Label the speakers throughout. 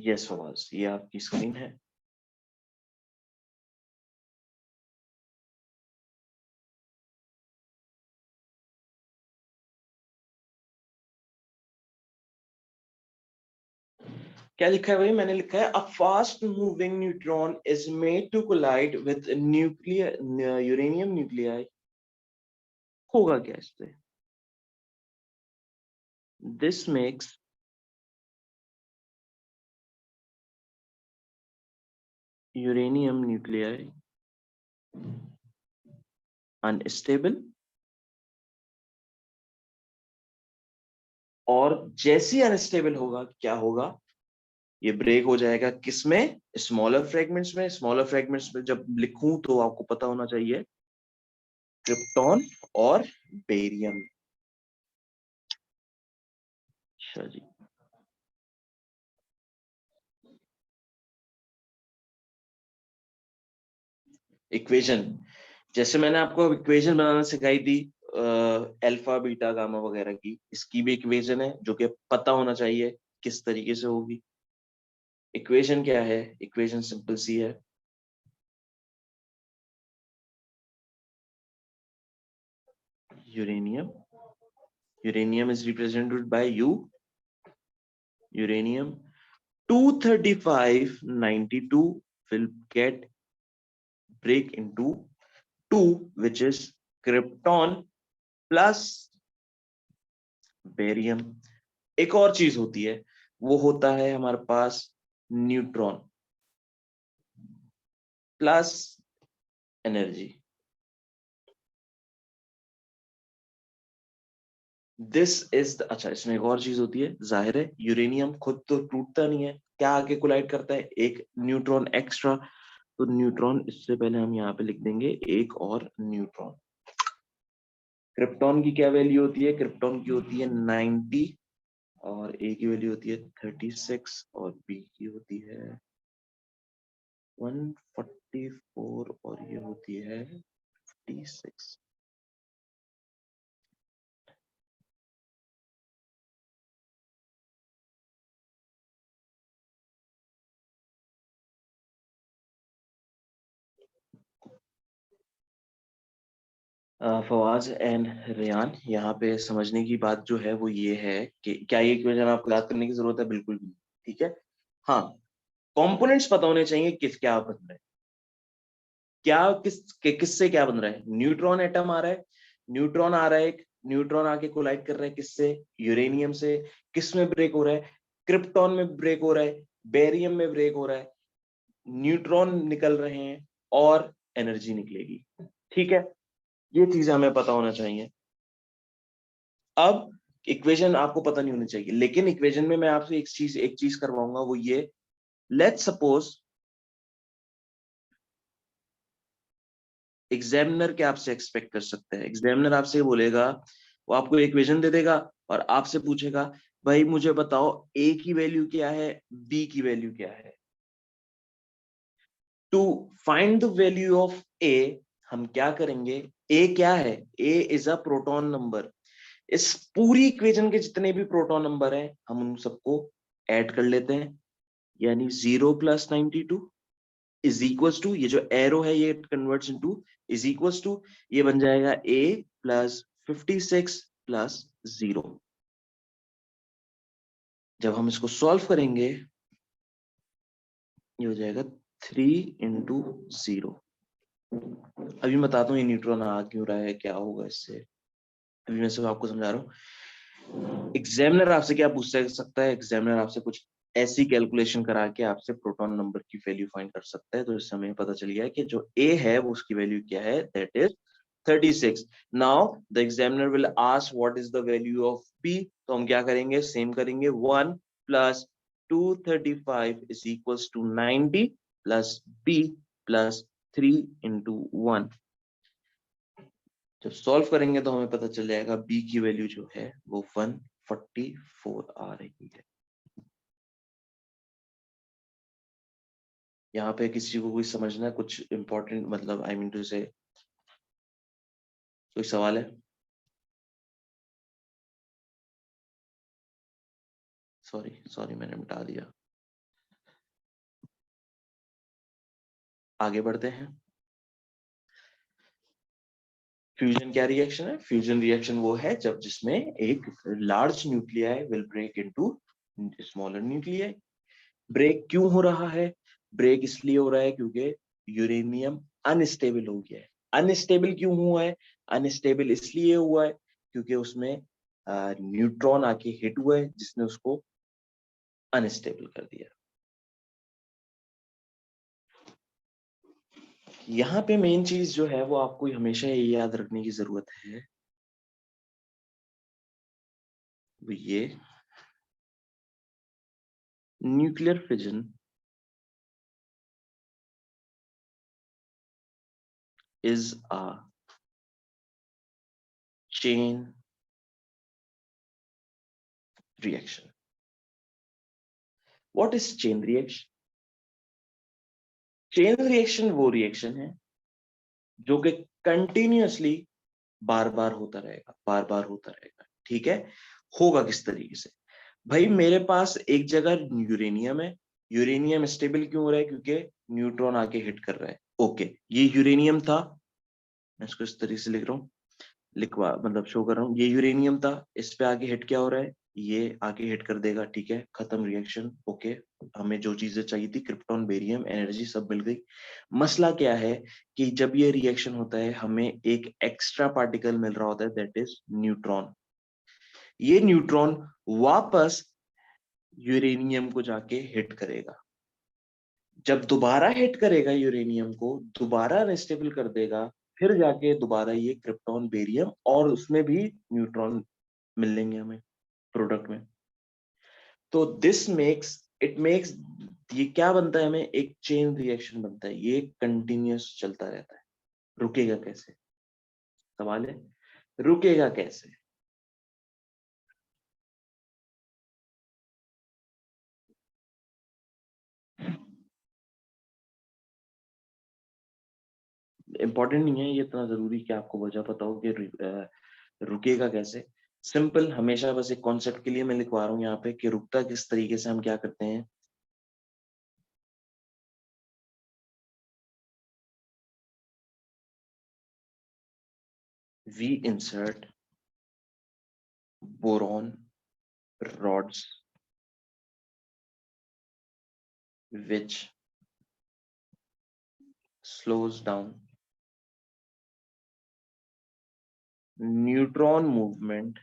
Speaker 1: Yes Fawaz, ये आपकी screen है। क्या लिखा है भाई? मैंने लिखा है a fast moving neutron is made to collide with nuclear uranium nuclei. होगा क्या इससे? This makes uranium nuclei unstable, और जैसे ही अनस्टेबल होगा क्या होगा? ये ब्रेक हो जाएगा किसमें? स्मॉलर फ्रेगमेंट्स में। स्मॉलर फ्रेगमेंट्स में जब लिखूं तो आपको पता होना चाहिए क्रिप्टॉन और बेरियम। अच्छा जी। इक्वेशन, जैसे मैंने आपको इक्वेशन बनाना सिखाई थी अल्फा बीटा गामा वगैरह की, इसकी भी इक्वेशन है जो कि पता होना चाहिए किस तरीके से होगी। इक्वेशन क्या है? इक्वेशन सिंपल सी है, uranium, uranium is represented by you, uranium 23592 will get break into 2, which is krypton plus barium. एक और चीज होती है, वो होता है हमारे पास neutron plus energy. This is अच्छा, इसमें एक और चीज होती है, जाहिर है यूरेनियम खुद तो टूटता नहीं है, क्या आके कोलाइड करता है? एक न्यूट्रॉन एक्स्ट्रा। तो न्यूट्रॉन, इससे पहले हम यहाँ पे लिख देंगे एक और न्यूट्रॉन। क्रिप्टॉन की क्या वैल्यू होती है? क्रिप्टॉन की होती है 90, और ए की वैल्यू होती है 36, और बी की होती है 144, और ये होती है 56। फवाज एंड रेयान, यहाँ पे समझने की बात जो है वो ये है कि क्या ये इक्वेशन आपको याद करने की जरूरत है? बिल्कुल भी नहीं, ठीक है। हाँ, कंपोनेंट्स पता होने चाहिए किस क्या बन रहा है, क्या किससे क्या बन रहा है। न्यूट्रॉन एटम आ रहा है, न्यूट्रॉन आ रहा है, एक न्यूट्रॉन आके कोलाइड कर रहा है किससे? यूरेनियम से। किस में ब्रेक हो रहा है? क्रिप्टॉन में ब्रेक हो रहा है, बेरियम में ब्रेक हो रहा है, न्यूट्रॉन निकल रहे हैं और एनर्जी निकलेगी, ठीक है। ये चीजें हमें पता होना चाहिए। अब इक्वेशन आपको पता नहीं होनी चाहिए, लेकिन इक्वेशन में मैं आपसे एक चीज करवाऊंगा, वो ये, लेट्स सपोज एग्जामिनर क्या आपसे एक्सपेक्ट कर सकता है? एग्जामिनर आपसे ये बोलेगा, वो आपको इक्वेशन दे देगा और आपसे पूछेगा भाई मुझे बताओ ए की वैल्यू क्या है, बी की वैल्यू क्या है। To find the value of A हम क्या करेंगे? ए क्या है? A is a proton number. इस पूरी इक्वेशन के जितने भी प्रोटॉन नंबर हैं हम उन सबको ऐड कर लेते हैं, यानी 0 + 92 इज इक्वल्स टू, ये जो एरो है ये converts into is equals to, ये बन जाएगा a + 56 + 0। जब हम इसको सॉल्व करेंगे ये हो जाएगा 3 × 0। अभी मैं बताता हूँ ये न्यूट्रॉन आ क्यों रहा है, क्या होगा इससे, अभी मैं सब आपको समझा रहा हूँ। एग्जामिनर आपसे क्या पूछ सकता है? एग्जामिनर आपसे कुछ ऐसी कैलकुलेशन करा के आपसे प्रोटॉन नंबर की वैल्यू फाइंड कर सकता है। तो इससे हमें पता चल गया कि जो ए है वो उसकी वैल्यू क्या है, that is 36। Now the examiner will ask what is the value of B. तो हम क्या करेंगे? सेम करेंगे, 1 + 235 is equals to 90 plus B plus 3 × 1। जब सॉल्व करेंगे तो हमें पता चल जाएगा बी की वैल्यू जो है वो 144 आ रही है। यहाँ पे किसी को कोई समझना है कुछ इंपॉर्टेंट, मतलब आई मीन टू से कोई सवाल है? सॉरी सॉरी, मैंने मिटा दिया। आगे बढ़ते हैं। फ्यूजन क्या रिएक्शन है? फ्यूजन रिएक्शन वो है जब जिसमें एक large nuclei will break into smaller nuclei. Break क्यों हो रहा है? ब्रेक इसलिए हो रहा है क्योंकि यूरेनियम अनस्टेबल हो गया है। अनस्टेबल क्यों हुआ है? अनस्टेबल इसलिए हुआ है क्योंकि उसमें न्यूट्रॉन आके हिट हुआ है जिसने उसको अनस्टेबल कर दिया। यहाँ पे मेन चीज जो है वो आपको हमेशा ये याद रखने की जरूरत है, वो ये nuclear fission is a chain reaction. What is chain reaction? Chain reaction वो रिएक्शन है जो कि कंटिन्यूअसली बार बार होता रहेगा, बार बार होता रहेगा। ठीक है, होगा किस तरीके से? भाई मेरे पास एक जगह यूरेनियम है, यूरेनियम स्टेबल क्यों हो रहा है? क्योंकि न्यूट्रॉन आके हिट कर रहा है। ओके, ये यूरेनियम था, मैं इसको इस तरीके से लिख रहा हूँ, लिखवा मतलब शो कर रहा हूँ, ये यूरेनियम था, इस पे आगे हिट क्या हो रहा है? ये आगे हिट कर देगा। ठीक है, खत्म रिएक्शन। ओके, हमें जो चीजें चाहिए थी, क्रिप्टॉन, बेरियम, एनर्जी सब मिल गई। मसला क्या है कि जब ये रिएक्शन होता है हमें एक एक्स्ट्रा पार्टिकल मिल रहा होता है, दैट इज न्यूट्रॉन। ये न्यूट्रॉन वापस यूरेनियम को जाके हिट करेगा। जब दोबारा हिट करेगा यूरेनियम को, दोबारा अनस्टेबल कर देगा, फिर जाके दोबारा ये क्रिप्टॉन, बेरियम और उसमें भी न्यूट्रॉन मिलेंगे हमें प्रोडक्ट में। तो दिस मेक्स इट मेक्स, ये क्या बनता है? हमें एक चेन रिएक्शन बनता है, ये कंटिन्यूअस चलता रहता है। रुकेगा कैसे? सवाल है, रुकेगा कैसे? इंपॉर्टेंट नहीं है ये इतना जरूरी कि आपको वजह पता हो कि रुकेगा कैसे। सिंपल, हमेशा बस एक कॉन्सेप्ट के लिए मैं लिखवा रहा हूँ यहाँ पे कि रुकता किस तरीके से, हम क्या करते हैं। We insert boron rods which slows down neutron movement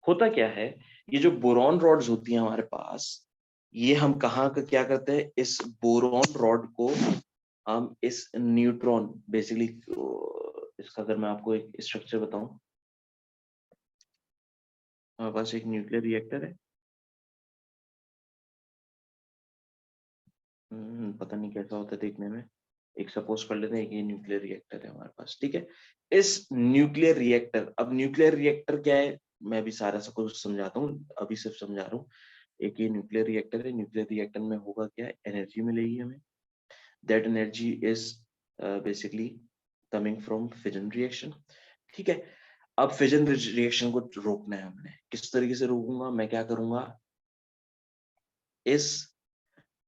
Speaker 1: होता क्या है? ये जो बोरॉन रॉड्स होती हैं हमारे पास, ये हम कहाँ का क्या करते हैं? इस बोरॉन रॉड को हम इस न्यूट्रॉन बेसिकली, इसका अगर मैं आपको एक स्ट्रक्चर बताऊं, हमारे पास एक न्यूक्लियर रिएक्टर है। पता नहीं कैसा होता है देखने में। एक सपोज कर लेते हैं कि ये न्यूक्लियर रिएक्टर है हमारे पास। ठीक है, इस न्यूक्लियर रिएक्टर, अब न्यूक्लियर रिएक्टर क्या है मैं भी सारा सब कुछ समझाता हूँ, अभी सिर्फ समझा रहा हूँ। एक ये न्यूक्लियर रिएक्टर है, न्यूक्लियर रिएक्टर में होगा क्या? एनर्जी मिलेगी हमें। That energy is basically coming from fission reaction. ठीक है, अब फिजन रिएक्शन को रोकना है हमने। किस तरीके से रोकूंगा? मैं क्या करूंगा, इस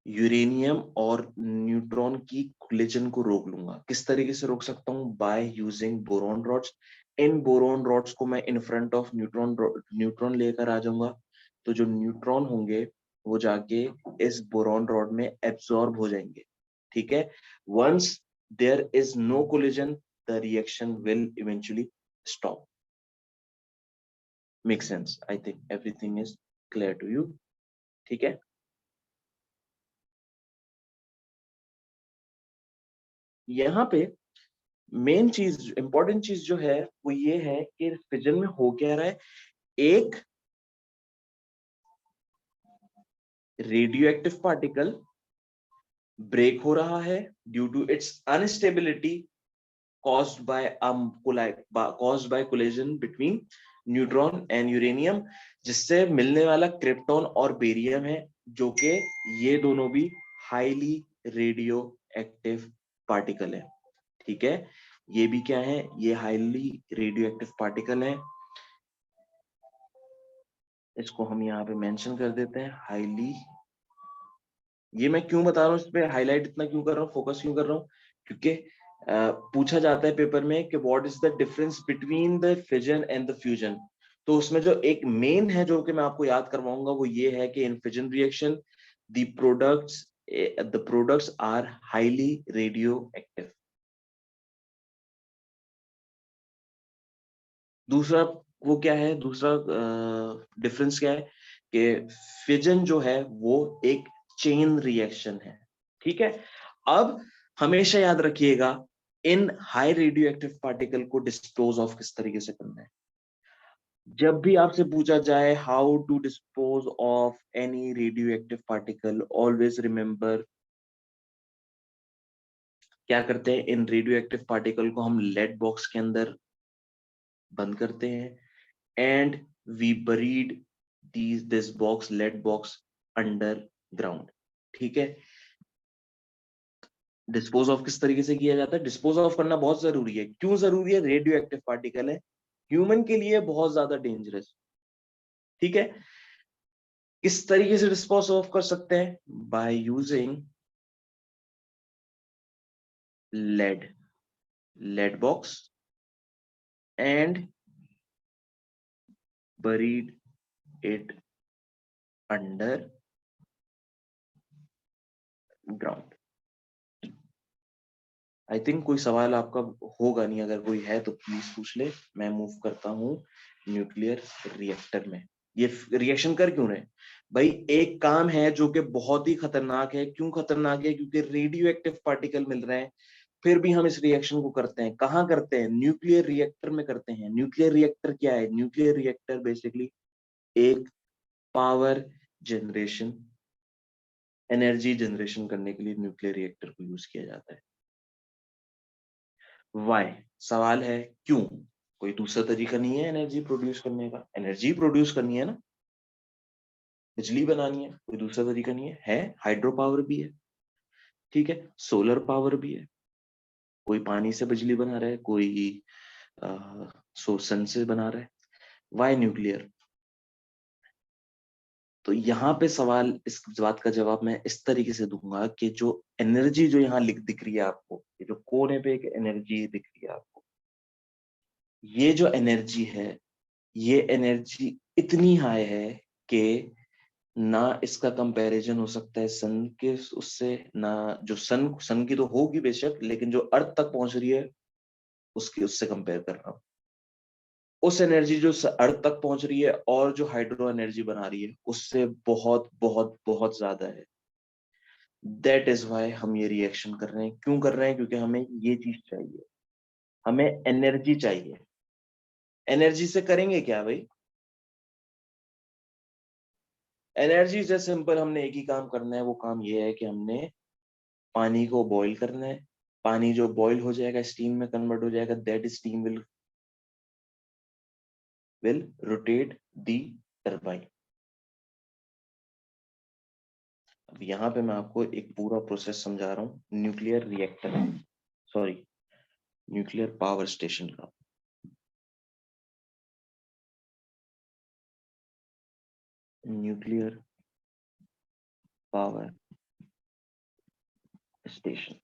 Speaker 1: यूरेनियम और न्यूट्रॉन की कोलिजन को रोक लूंगा। किस तरीके से रोक सकता हूँ? By using boron rods. In boron rods को मैं in front of neutron neutron लेकर आ जाऊंगा। तो जो न्यूट्रॉन होंगे वो जाके इस बोरॉन रॉड में एब्सॉर्ब हो जाएंगे। ठीक है, once there is no collision the reaction will eventually stop. Make sense? I think everything is clear to you. ठीक है, यहाँ पे मेन चीज, इंपॉर्टेंट चीज जो है वो ये है कि फिजन में हो क्या रहा है। एक रेडियो एक्टिव पार्टिकल ब्रेक हो रहा है due to its instability caused by caused by collision between neutron and uranium, जिससे मिलने वाला क्रिप्टॉन और बेरियम है, जो कि ये दोनों भी हाईली रेडियो एक्टिव पार्टिकल है। ठीक है, ये भी क्या है? ये हाईली रेडियो एक्टिव पार्टिकल है। इसको हम यहाँ पे मेंशन कर देते हैं हाईली। ये मैं क्यों बता रहा हूँ, इस पे हाईलाइट इतना क्यों कर रहा हूँ, फोकस क्यों कर रहा हूँ, क्योंकि पूछा जाता है पेपर में कि what is the difference between the fission and the fusion. तो उसमें जो एक मेन है जो कि मैं आपको याद करवाऊंगा वो ये है कि in fission reaction the products are highly radioactive. दूसरा वो क्या है, दूसरा डिफरेंस क्या है कि फिजन जो है वो एक चेन रिएक्शन है। ठीक है, अब हमेशा याद रखिएगा इन हाई रेडियो एक्टिव पार्टिकल को डिस्पोज ऑफ किस तरीके से करना है। जब भी आपसे पूछा जाए how to dispose of any radioactive particle, always remember क्या करते हैं, इन रेडियो एक्टिव पार्टिकल को हम लेड बॉक्स के अंदर बंद करते हैं and we buried this box, lead box underground। ठीक है, डिस्पोज ऑफ किस तरीके से किया जाता है, डिस्पोज ऑफ करना बहुत जरूरी है। क्यों जरूरी है, रेडियो एक्टिव पार्टिकल है, ह्यूमन के लिए बहुत ज्यादा डेंजरस। ठीक है, किस तरीके से डिस्पोज ऑफ कर सकते हैं, by using lead lead box and buried it underground. I think कोई सवाल आपका होगा नहीं, अगर कोई है तो प्लीज पूछ ले। मैं मूव करता हूँ न्यूक्लियर रिएक्टर में। ये रिएक्शन कर क्यों रहे, भाई एक काम है जो कि बहुत ही खतरनाक है। क्यों खतरनाक है, क्योंकि रेडियो एक्टिव पार्टिकल मिल रहे हैं, फिर भी हम इस रिएक्शन को करते हैं। कहाँ करते हैं, न्यूक्लियर रिएक्टर में करते हैं। न्यूक्लियर रिएक्टर क्या है, न्यूक्लियर रिएक्टर बेसिकली एक पावर जनरेशन, एनर्जी जनरेशन करने के लिए न्यूक्लियर रिएक्टर को यूज किया जाता है। वाई, सवाल है क्यों, कोई दूसरा तरीका नहीं है एनर्जी प्रोड्यूस करने का, एनर्जी प्रोड्यूस करनी है ना, बिजली बनानी है, कोई दूसरा तरीका नहीं है। हाइड्रो पावर भी है, ठीक है, सोलर पावर भी है, कोई पानी से बिजली बना रहा है, कोई सन से बना रहा है। वाई न्यूक्लियर, तो यहाँ पे सवाल, इस बात का जवाब मैं इस तरीके से दूंगा कि जो एनर्जी जो यहाँ लिख दिख रही है आपको, ये जो कोने पे एक एनर्जी दिख रही है आपको, ये जो एनर्जी है, ये एनर्जी इतनी हाई है कि ना इसका कंपैरिजन हो सकता है सन के उससे, ना जो सन की तो होगी बेशक, लेकिन जो अर्थ तक पहुंच रही है उसकी, उससे कंपेयर कर रहा हूं। उस एनर्जी जो अर्थ तक पहुंच रही है और जो हाइड्रो एनर्जी बना रही है उससे बहुत बहुत बहुत ज्यादा है। दैट इज वाई हम ये रिएक्शन कर रहे हैं। क्यों कर रहे हैं, क्योंकि हमें ये चीज चाहिए, हमें एनर्जी चाहिए। एनर्जी से करेंगे क्या भाई, एनर्जी से सिंपल हमने एक ही काम करना है, वो काम ये है कि हमने पानी को बॉईल करना है। पानी जो बॉईल हो जाएगा स्टीम में कन्वर्ट हो जाएगा, that steam will rotate the turbine. अब यहाँ पे मैं आपको एक पूरा प्रोसेस समझा रहा हूँ nuclear reactor, sorry nuclear power station का। Nuclear power station,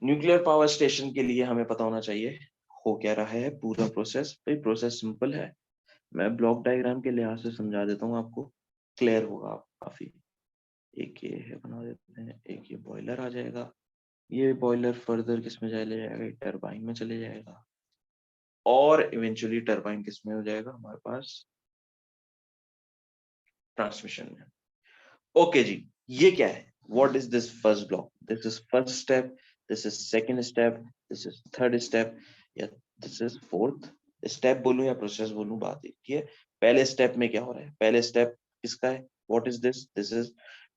Speaker 1: nuclear power station के लिए हमें पता होना चाहिए हो क्या रहा है पूरा प्रोसेस। भाई प्रोसेस सिंपल है, मैं ब्लॉक डायग्राम के लिहाज से समझा देता हूँ आपको, क्लियर होगा काफी। एक ये है, बना देते हैं, एक ये बॉयलर आ जाएगा, ये बॉयलर फर्दर किस में चले जाएगा, टरबाइन में चले जाएगा, और इवेंचुअली टरबाइन किस में हो जाएगा हमारे पास, ट्रांसमिशन में। ओके जी, ये क्या है, what is this first block, this is first step, this is second step, this is third step, या दिस इज फोर्थ स्टेप बोलूं या प्रोसेस बोलूं, बात एक ही है। पहले स्टेप में क्या हो रहा है, पहले स्टेप किसका है, what is this, this is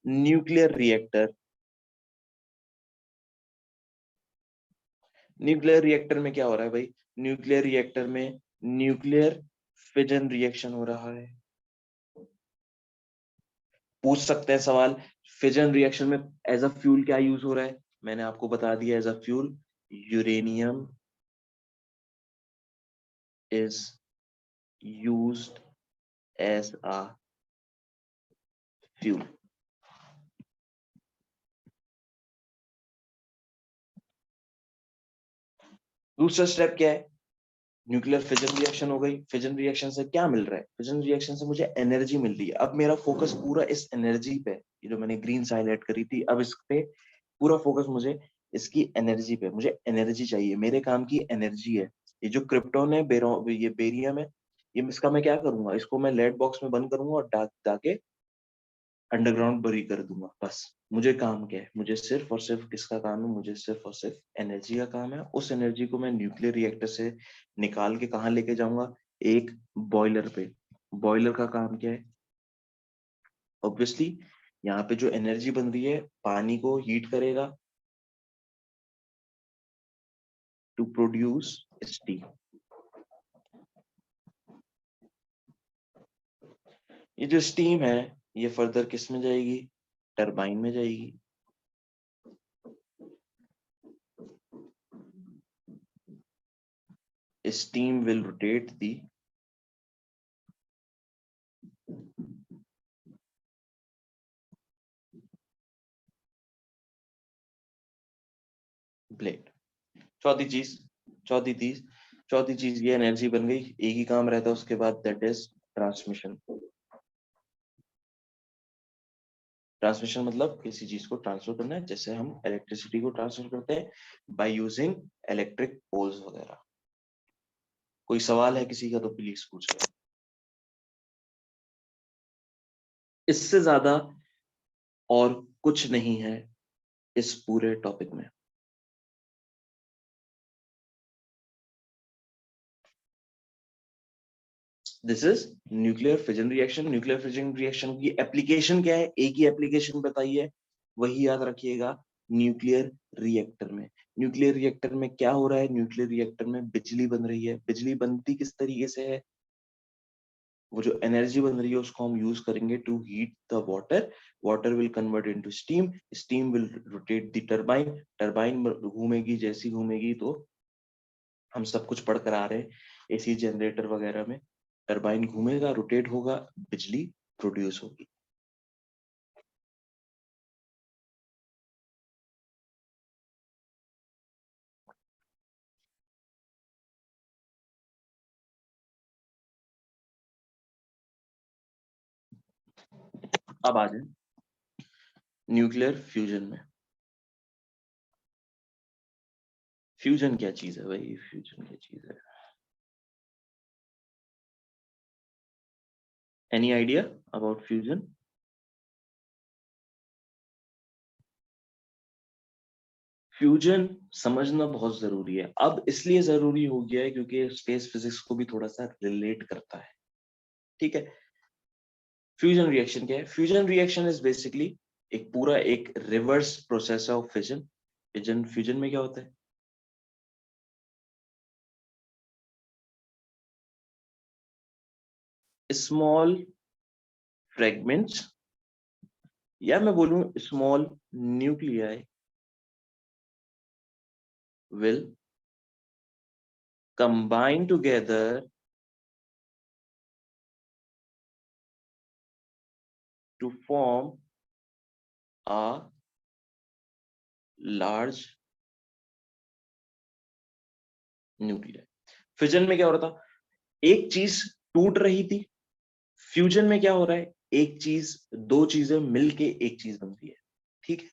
Speaker 1: nuclear reactor. Nuclear reactor में क्या हो रहा है भाई, न्यूक्लियर रिएक्टर में न्यूक्लियर फिजन रिएक्शन हो रहा है। पूछ सकते हैं सवाल, फिजन रिएक्शन में एज अ फ्यूल क्या यूज हो रहा है, मैंने आपको बता दिया, as a fuel uranium is used as a fuel. दूसरा स्टेप क्या है? न्यूक्लियर फिजन रिएक्शन हो गई। फिजन रिएक्शन से क्या मिल रहा है? फिजन रिएक्शन से मुझे एनर्जी मिल रही है। अब मेरा फोकस पूरा इस एनर्जी पे, ये जो मैंने ग्रीन से हाईलाइट करी थी, अब इस पे पूरा फोकस मुझे इसकी एनर्जी पे, मुझे एनर्जी चाहिए, मेरे काम की एनर्जी है। ये जो क्रिप्टॉन है, ये बेरियम है, ये इसका मैं क्या करूंगा? इसको मैं लेड बॉक्स में बंद करूंगा और डाके अंडरग्राउंड बरी कर दूंगा। बस मुझे काम क्या है? मुझे सिर्फ और सिर्फ किसका काम है? मुझे सिर्फ और सिर्फ एनर्जी का काम है। उस एनर्जी को मैं न्यूक्लियर रिएक्टर से निकाल के कहाँ लेके जाऊंगा? एक बॉयलर पे। बॉयलर का काम क्या है? ऑब्वियसली यहाँ पे जो एनर्जी बन रही है, पानी को हीट करेगा टू प्रोड्यूस स्टीम। ये जो स्टीम है, ये फर्दर किस में जाएगी? टरबाइन में जाएगी। Steam will rotate the blade. चौथी चीज ये एनर्जी बन गई। एक ही काम रहता है उसके बाद, दैट इज ट्रांसमिशन। ट्रांसमिशन मतलब किसी चीज को ट्रांसफर करना है, जैसे हम इलेक्ट्रिसिटी को ट्रांसफर करते हैं बाय यूजिंग इलेक्ट्रिक पोल्स वगैरह। कोई सवाल है किसी का तो प्लीज पूछ ले। इससे ज्यादा और कुछ नहीं है इस पूरे टॉपिक में। This is nuclear fission reaction. Nuclear fission reaction की एप्लीकेशन क्या है? एक ही एप्लीकेशन बताइए, वही याद रखिएगा, न्यूक्लियर रिएक्टर में। न्यूक्लियर रिएक्टर में क्या हो रहा है? न्यूक्लियर रिएक्टर में बिजली बन रही है। बिजली बनती किस तरीके से है? वो जो एनर्जी बन रही है उसको हम यूज करेंगे to heat the water. Water will convert into steam. Steam will rotate the turbine. Turbine घूमेगी, जैसी घूमेगी तो हम सब कुछ पढ़ कर आ रहे हैं एसी जनरेटर वगैरह में, टरबाइन घूमेगा, रोटेट होगा, बिजली प्रोड्यूस होगी। अब आ जाए न्यूक्लियर फ्यूजन में। फ्यूजन क्या चीज है भाई? फ्यूजन क्या चीज है? Any idea about fusion? Fusion समझना बहुत जरूरी है। अब इसलिए जरूरी हो गया है क्योंकि स्पेस फिजिक्स को भी थोड़ा सा रिलेट करता है। ठीक है। फ्यूजन रिएक्शन क्या है? फ्यूजन रिएक्शन इज बेसिकली एक पूरा एक reverse process of fission. Fission fusion में क्या होता है? स्मॉल फ्रेगमेंट्स, या मैं बोलूं small nuclei will combine together to form a large nuclei. Fusion में क्या हो रहा था? एक चीज टूट रही थी। फ्यूजन में क्या हो रहा है? एक चीज, दो चीजें मिलके एक चीज बनती है। ठीक है।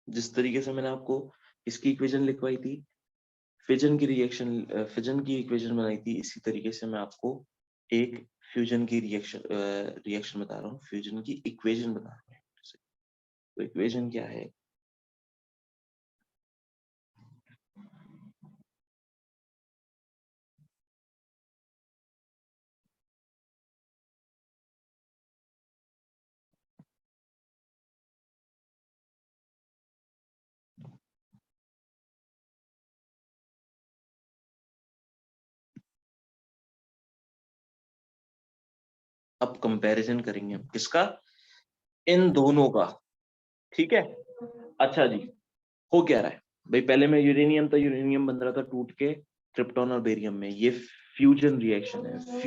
Speaker 1: जिस तरीके से मैंने आपको इसकी इक्वेशन लिखवाई थी, फिजन की इक्वेशन बनाई थी, इसी तरीके से मैं आपको एक फ्यूजन की रिएक्शन बता रहा हूँ, फ्यूजन की इक्वेशन बता रहा हूँ। तो इक्वेशन क्या है? अब कंपैरिजन करेंगे हम किसका? इन दोनों का। ठीक है। अच्छा जी, हो क्या रहा है भाई, पहले में यूरेनियम था, यूरेनियम बन रहा था टूट के क्रिप्टॉन और बेरियम में, ये फ्यूजन रिएक्शन है।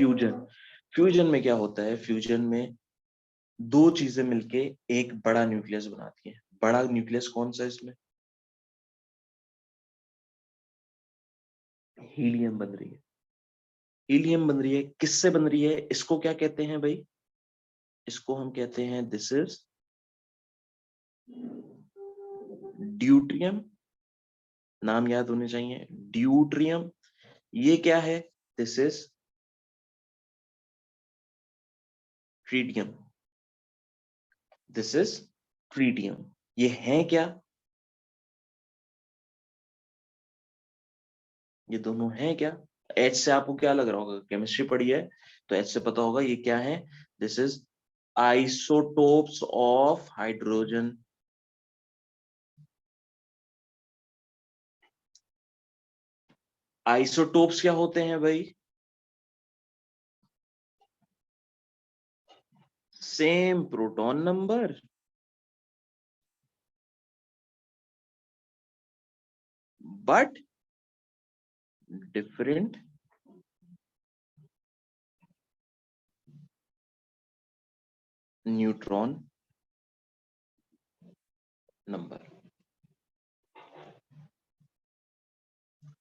Speaker 1: फ्यूजन में क्या होता है, फ्यूजन में दो चीजें मिलके एक बड़ा न्यूक्लियस बनाती हैं। बड़ा न्यूक्लियस कौन सा है इसमें, हीलियम बन रही है। हीलियम बन रही है, किससे बन रही है, इसको क्या कहते हैं भाई, इसको हम कहते हैं दिस इज ड्यूट्रियम। नाम याद होने चाहिए, ड्यूट्रियम। ये क्या है, this is tritium. This is tritium. ये है क्या, ये दोनों हैं क्या। एच से आपको क्या लग रहा होगा, केमिस्ट्री पढ़ी है तो एच से पता होगा ये क्या है, this is isotopes of hydrogen. Isotopes क्या होते हैं भाई, same proton number but different neutron number.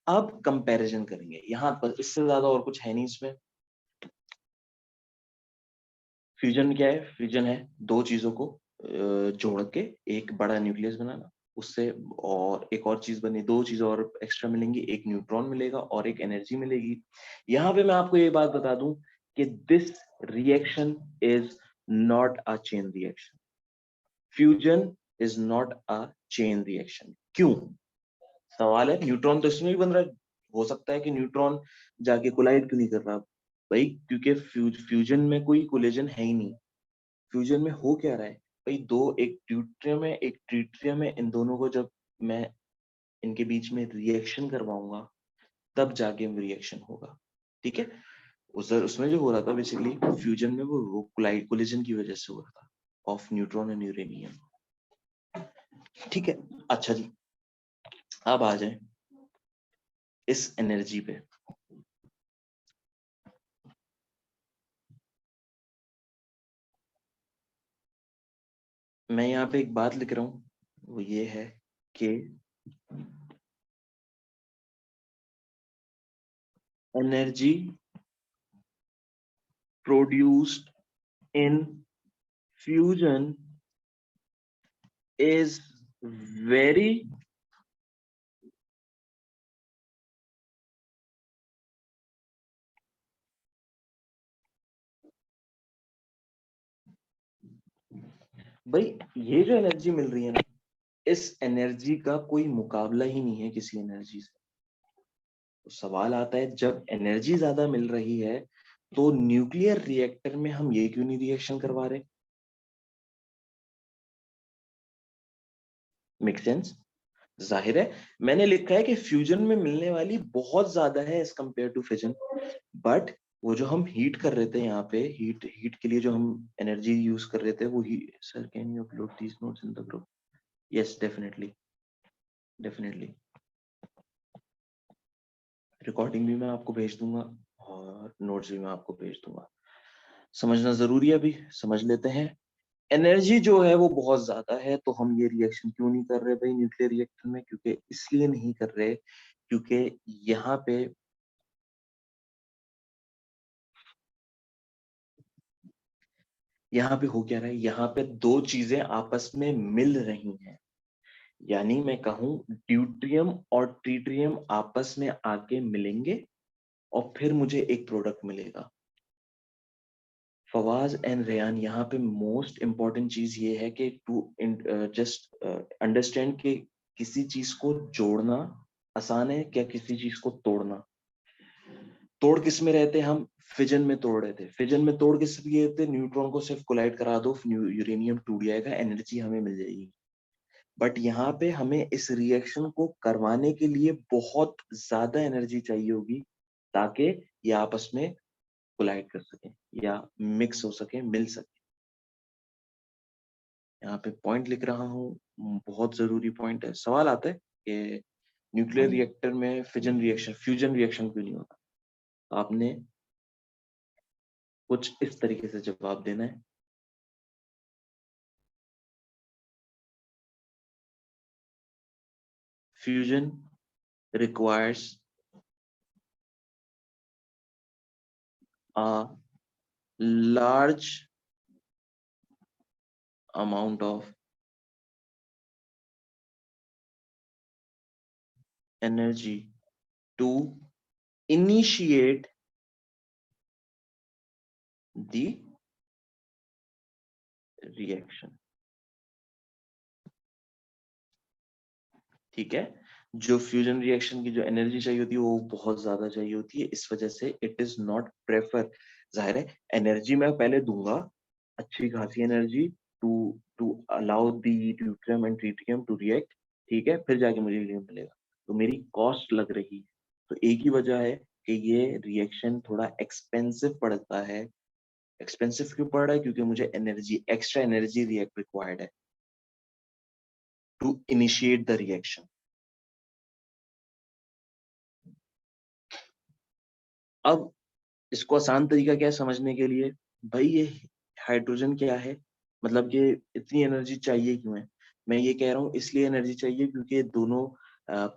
Speaker 1: अब कंपैरिजन करेंगे यहां पर, इससे ज्यादा और कुछ है नहीं इसमें। फ्यूजन क्या है, फ्यूजन है दो चीजों को जोड़ के एक बड़ा न्यूक्लियस बनाना, उससे और एक और चीज बनी, दो चीज और एक्स्ट्रा मिलेंगी, एक न्यूट्रॉन मिलेगा और एक एनर्जी मिलेगी। यहाँ पे मैं आपको ये बात बता दूं कि this reaction is not a chain reaction. Fusion is not a chain reaction. क्यों, सवाल है, न्यूट्रॉन तो इसमें भी बन रहा है, हो सकता है कि न्यूट्रॉन जाके कोलाइड क्यों नहीं कर रहा भाई, क्योंकि फ्यूजन में कोई कोलिजन है ही नहीं। फ्यूजन में हो क्या रहा है भाई, दो, एक ड्यूट्रियम है एक ट्रिटियम है, इन दोनों को जब मैं इनके बीच में रिएक्शन करवाऊंगा तब जाके रिएक्शन होगा। ठीक है, उसमें जो हो रहा था बेसिकली फ्यूजन में वो कोलाइड कोलिजन की वजह से हो रहा था ऑफ न्यूट्रॉन एंड यूरेनियम। ठीक है, अच्छा जी, अब आ जाए इस एनर्जी पे। मैं यहाँ पे एक बात लिख रहा हूँ, वो ये है कि energy produced in fusion is very भाई, ये जो एनर्जी मिल रही है ना, इस एनर्जी का कोई मुकाबला ही नहीं है किसी एनर्जी से। तो सवाल आता है, जब एनर्जी ज्यादा मिल रही है तो न्यूक्लियर रिएक्टर में हम ये क्यों नहीं रिएक्शन करवा रहे। मेक सेंस, जाहिर है। मैंने लिखा है कि फ्यूजन में मिलने वाली बहुत ज्यादा है as compare to fission, but वो जो हम हीट कर रहे थे यहाँ पे, हीट हीट के लिए जो हम एनर्जी यूज कर रहे थे वो ही। Sir can you upload these notes in the group, yes definitely, definitely. Recording भी मैं आपको भेज दूंगा और नोट्स भी मैं आपको भेज दूंगा। समझना जरूरी है, अभी समझ लेते हैं। एनर्जी जो है वो बहुत ज्यादा है, तो हम ये रिएक्शन क्यों नहीं कर रहे भाई न्यूक्लियर रिएक्टर में, क्योंकि इसलिए नहीं कर रहे क्योंकि यहाँ पे हो क्या रहा है, यहाँ पे दो चीजें आपस में मिल रही हैं। यानी मैं कहूं ड्यूट्रियम और ट्रीटियम आपस में आके मिलेंगे और फिर मुझे एक प्रोडक्ट मिलेगा। फवाज एंड रेयान, यहाँ पे मोस्ट इंपॉर्टेंट चीज ये है कि टू जस्ट अंडरस्टैंड कि किसी चीज को जोड़ना आसान है क्या, किसी चीज को तोड़ना। तोड़ किस में रहते हैं हम, फिजन में तोड़ रहे थे। फिजन में तोड़ किस लिए थे, न्यूट्रॉन को सिर्फ कोलाइड करा दो, यूरेनियम टूट जाएगा, एनर्जी हमें मिल जाएगी। बट यहाँ पे हमें इस रिएक्शन को करवाने के लिए बहुत ज्यादा एनर्जी चाहिए होगी ताकि ये आपस में कोलाइड कर सके या मिक्स हो सके, मिल सके। यहाँ पे पॉइंट लिख रहा हूँ, बहुत जरूरी पॉइंट है। सवाल आता है कि न्यूक्लियर रिएक्टर में फ्यूजन रिएक्शन क्यों नहीं होता? आपने कुछ इस तरीके से जवाब देना है। Fusion requires a large amount of energy to initiate the reaction। ठीक है, जो फ्यूजन रिएक्शन की जो एनर्जी चाहिए होती है वो बहुत ज्यादा चाहिए होती है, इस वजह से इट इज नॉट प्रेफर। जाहिर है एनर्जी मैं पहले दूंगा, अच्छी खासी energy to to allow the deuterium and tritium to react, ठीक है, फिर जाके मुझे हीलियम मिलेगा। तो मेरी कॉस्ट लग रही है, तो एक ही वजह है कि ये रिएक्शन थोड़ा एक्सपेंसिव पड़ता है। एक्सपेंसिव क्यों पड़ रहा है? क्योंकि मुझे एनर्जी, एक्स्ट्रा एनर्जी रिक्वायर्ड है टू इनिशिएट द रिएक्शन। अब इसको आसान तरीका क्या है समझने के लिए? भाई ये हाइड्रोजन क्या है, मतलब ये इतनी एनर्जी चाहिए क्यों है? मैं ये कह रहा हूँ इसलिए एनर्जी चाहिए क्योंकि ये दोनों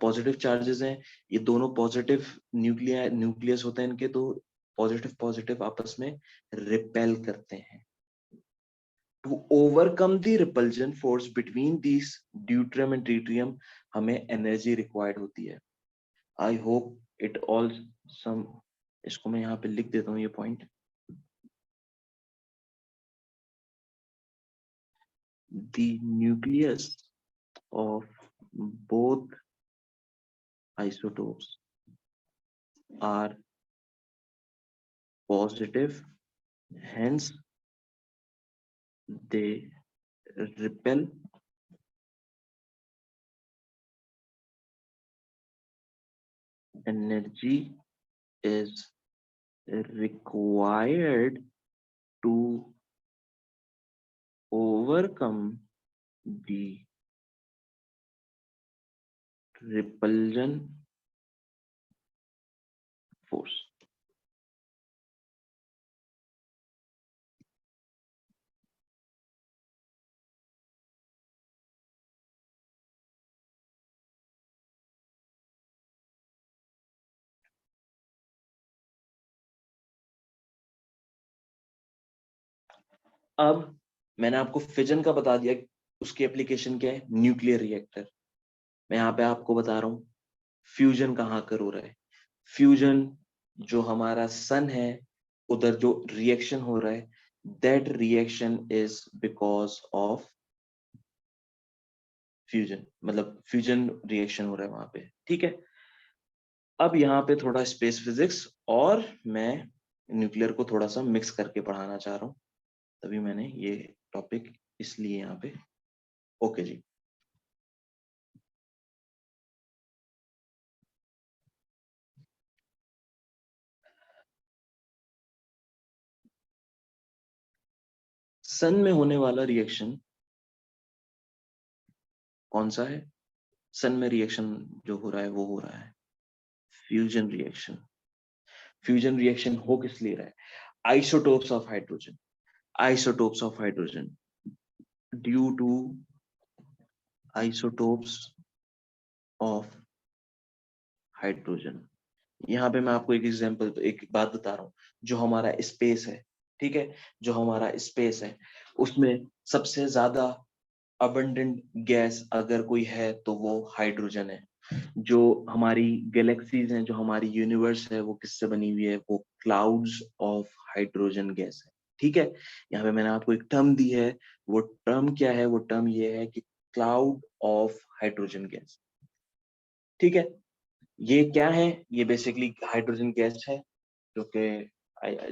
Speaker 1: पॉजिटिव चार्जेस हैं, ये दोनों पॉजिटिव न्यूक्लियस होते हैं इनके, तो पॉजिटिव पॉजिटिव आपस में रिपेल करते हैं। To overcome the repulsion force between this deuterium and tritium हमें एनर्जी रिक्वायर्ड होती है। I hope it all sum, इसको मैं यहाँ पे लिख देता हूँ ये point. The nucleus of both isotopes are positive, hence they repel energy is required to overcome the repulsion force। अब मैंने आपको फिजन का बता दिया, उसकी एप्लीकेशन क्या है, न्यूक्लियर रिएक्टर। मैं यहाँ पे आपको बता रहा हूँ फ्यूजन कहाँ कर हो रहा है। फ्यूजन जो हमारा सन है, उधर जो रिएक्शन हो रहा है, that reaction is because of fusion, मतलब फ्यूजन रिएक्शन हो रहा है वहां पे, ठीक है। अब यहाँ पे थोड़ा स्पेस फिजिक्स और मैं न्यूक्लियर को थोड़ा सा मिक्स करके पढ़ाना चाह रहा हूँ, तभी मैंने ये टॉपिक इसलिए यहाँ पे। ओके जी, सन में होने वाला रिएक्शन कौन सा है? सन में रिएक्शन जो हो रहा है वो हो रहा है फ्यूजन रिएक्शन। फ्यूजन रिएक्शन हो किस लिए रहा है? Isotopes of hydrogen, isotopes of hydrogen, due to isotopes of hydrogen। यहाँ पे मैं आपको एक एग्जांपल, एक बात बता रहा हूँ, जो हमारा स्पेस है, ठीक है, जो हमारा स्पेस है उसमें सबसे ज्यादा अबंडेंट गैस अगर कोई है तो वो हाइड्रोजन है। जो हमारी गैलेक्सीज हैं, जो हमारी यूनिवर्स है, वो किससे बनी हुई है? वो क्लाउड्स ऑफ हाइड्रोजन गैस है, ठीक है। यहाँ पे मैंने आपको एक टर्म दी है, वो टर्म क्या है? वो टर्म ये है कि क्लाउड ऑफ हाइड्रोजन गैस, ठीक है। ये क्या है? ये बेसिकली हाइड्रोजन गैस है, जो कि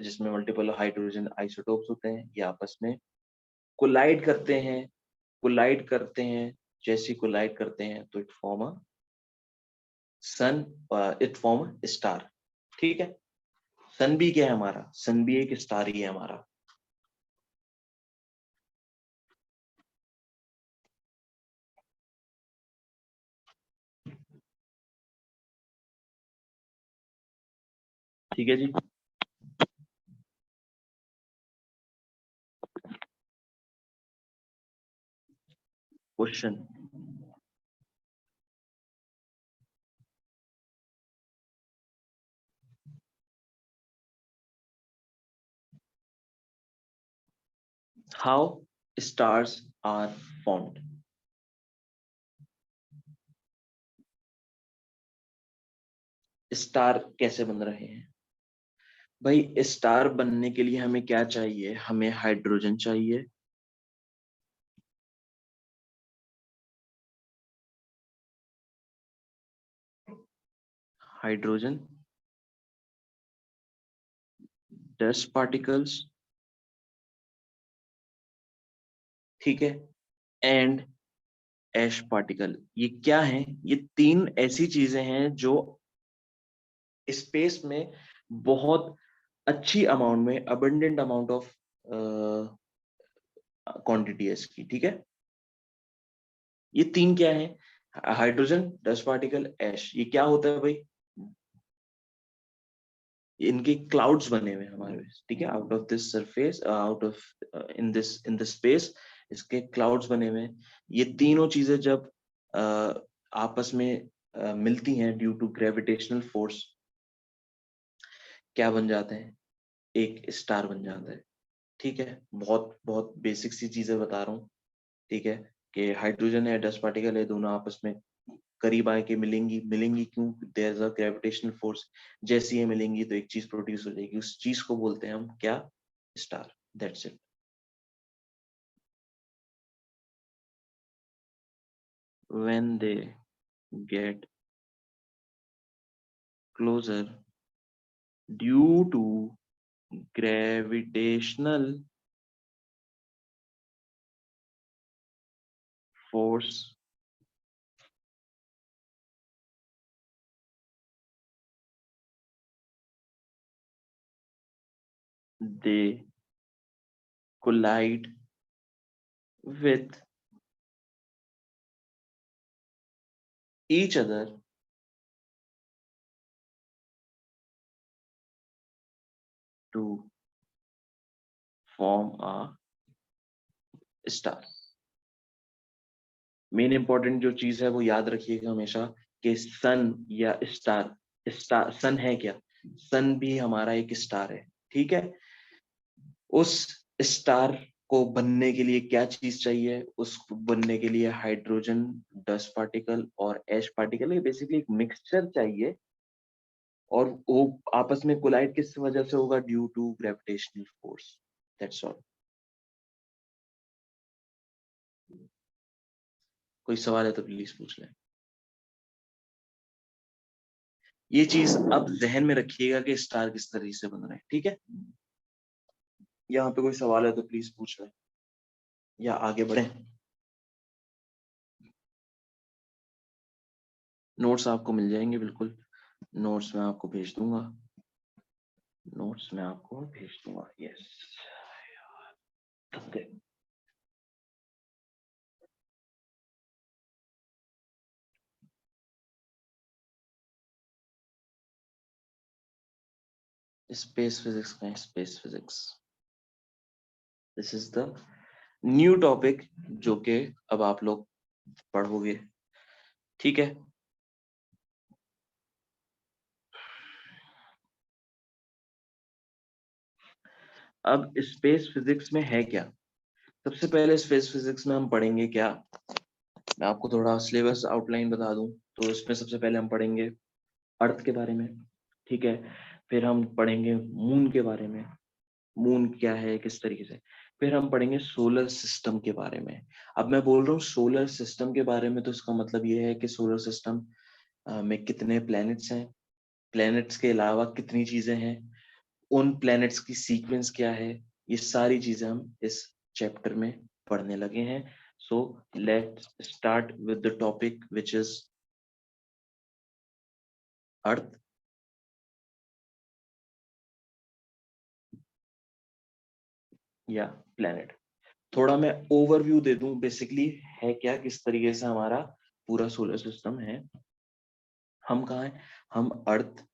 Speaker 1: जिसमें मल्टीपल हाइड्रोजन आइसोटोप्स होते हैं, ये आपस में कोलाइड करते हैं, कोलाइड करते हैं। जैसे कोलाइड करते हैं तो it form a sun, it form star, ठीक है। सन भी क्या है हमारा? सन भी एक स्टार ही है हमारा। ठीक है जी। Question, how stars are formed. Star कैसे बन रहे हैं भाई? स्टार बनने के लिए हमें क्या चाहिए? हमें हाइड्रोजन चाहिए, हाइड्रोजन, डस्ट पार्टिकल्स, ठीक है, एंड एश पार्टिकल। ये क्या है? ये तीन ऐसी चीजें हैं जो स्पेस में बहुत अच्छी अमाउंट में, अबंडेंट अमाउंट ऑफ क्वांटिटी है इसकी, ठीक है। ये तीन क्या है? हाइड्रोजन, डस्ट पार्टिकल, एश। ये क्या होता है भाई? इनके क्लाउड्स बने हुए हैं हमारे, ठीक है, out of this surface, out of in this space, इसके क्लाउड्स बने हुए हैं। ये तीनों चीजें जब आपस में मिलती हैं ड्यू टू ग्रेविटेशनल फोर्स, क्या बन जाते हैं? एक स्टार बन जाता है, ठीक है। बहुत बहुत बेसिक सी चीजें बता रहा हूँ, ठीक है, कि हाइड्रोजन है, डस्ट पार्टिकल है, दोनों आपस में करीब आके मिलेंगी। मिलेंगी क्यों? There is a gravitational force. जैसे ये मिलेंगी तो एक चीज प्रोड्यूस हो जाएगी, उस चीज को बोलते हैं हम क्या? Star. That's it. When they get closer due to gravitational force, they collide with each other to form a star। Main important जो चीज है वो याद रखिएगा हमेशा, कि सन या स्टार, स्टार सन है क्या? सन भी हमारा एक स्टार है, ठीक है। उस स्टार को बनने के लिए क्या चीज चाहिए? उसको बनने के लिए हाइड्रोजन, डस्ट पार्टिकल और एश पार्टिकल, ये बेसिकली एक मिक्सचर चाहिए। और वो आपस में कोलाइड किस वजह से होगा? Due to gravitational force. That's all. कोई सवाल है तो प्लीज पूछ लें। ये चीज अब जहन में रखिएगा कि स्टार किस तरीके से बन रहे हैं, ठीक है। यहाँ पे कोई सवाल है तो प्लीज पूछ लें या आगे बढ़े। नोट्स आपको मिल जाएंगे, बिल्कुल। नोट्स मैं आपको भेज दूंगा, नोट्स मैं आपको भेज दूंगा, यस। स्पेस फिजिक्स का, space physics, this is the new topic जो कि अब आप लोग पढ़ोगे, ठीक है। अब स्पेस फिजिक्स में है क्या? सबसे पहले स्पेस फिजिक्स में हम पढ़ेंगे क्या? मैं आपको थोड़ा सिलेबस आउटलाइन बता दूं तो इसमें सबसे पहले हम पढ़ेंगे अर्थ के बारे में, ठीक है। फिर हम पढ़ेंगे मून के बारे में, मून क्या है, किस तरीके से। फिर हम पढ़ेंगे सोलर सिस्टम के बारे में। अब मैं बोल रहा हूँ सोलर सिस्टम के बारे में तो इसका मतलब ये है कि सोलर सिस्टम में कितने प्लैनेट्स हैं, प्लैनेट्स के अलावा कितनी चीजें हैं, उन प्लैनेट्स की सीक्वेंस क्या है, ये सारी चीजें हम इस चैप्टर में पढ़ने लगे हैं। So let's start with the topic which is earth या प्लैनेट। थोड़ा मैं ओवरव्यू दे दूं, बेसिकली है क्या, किस तरीके से हमारा पूरा सोलर सिस्टम है। हम कहाँ हैं? हम अर्थ,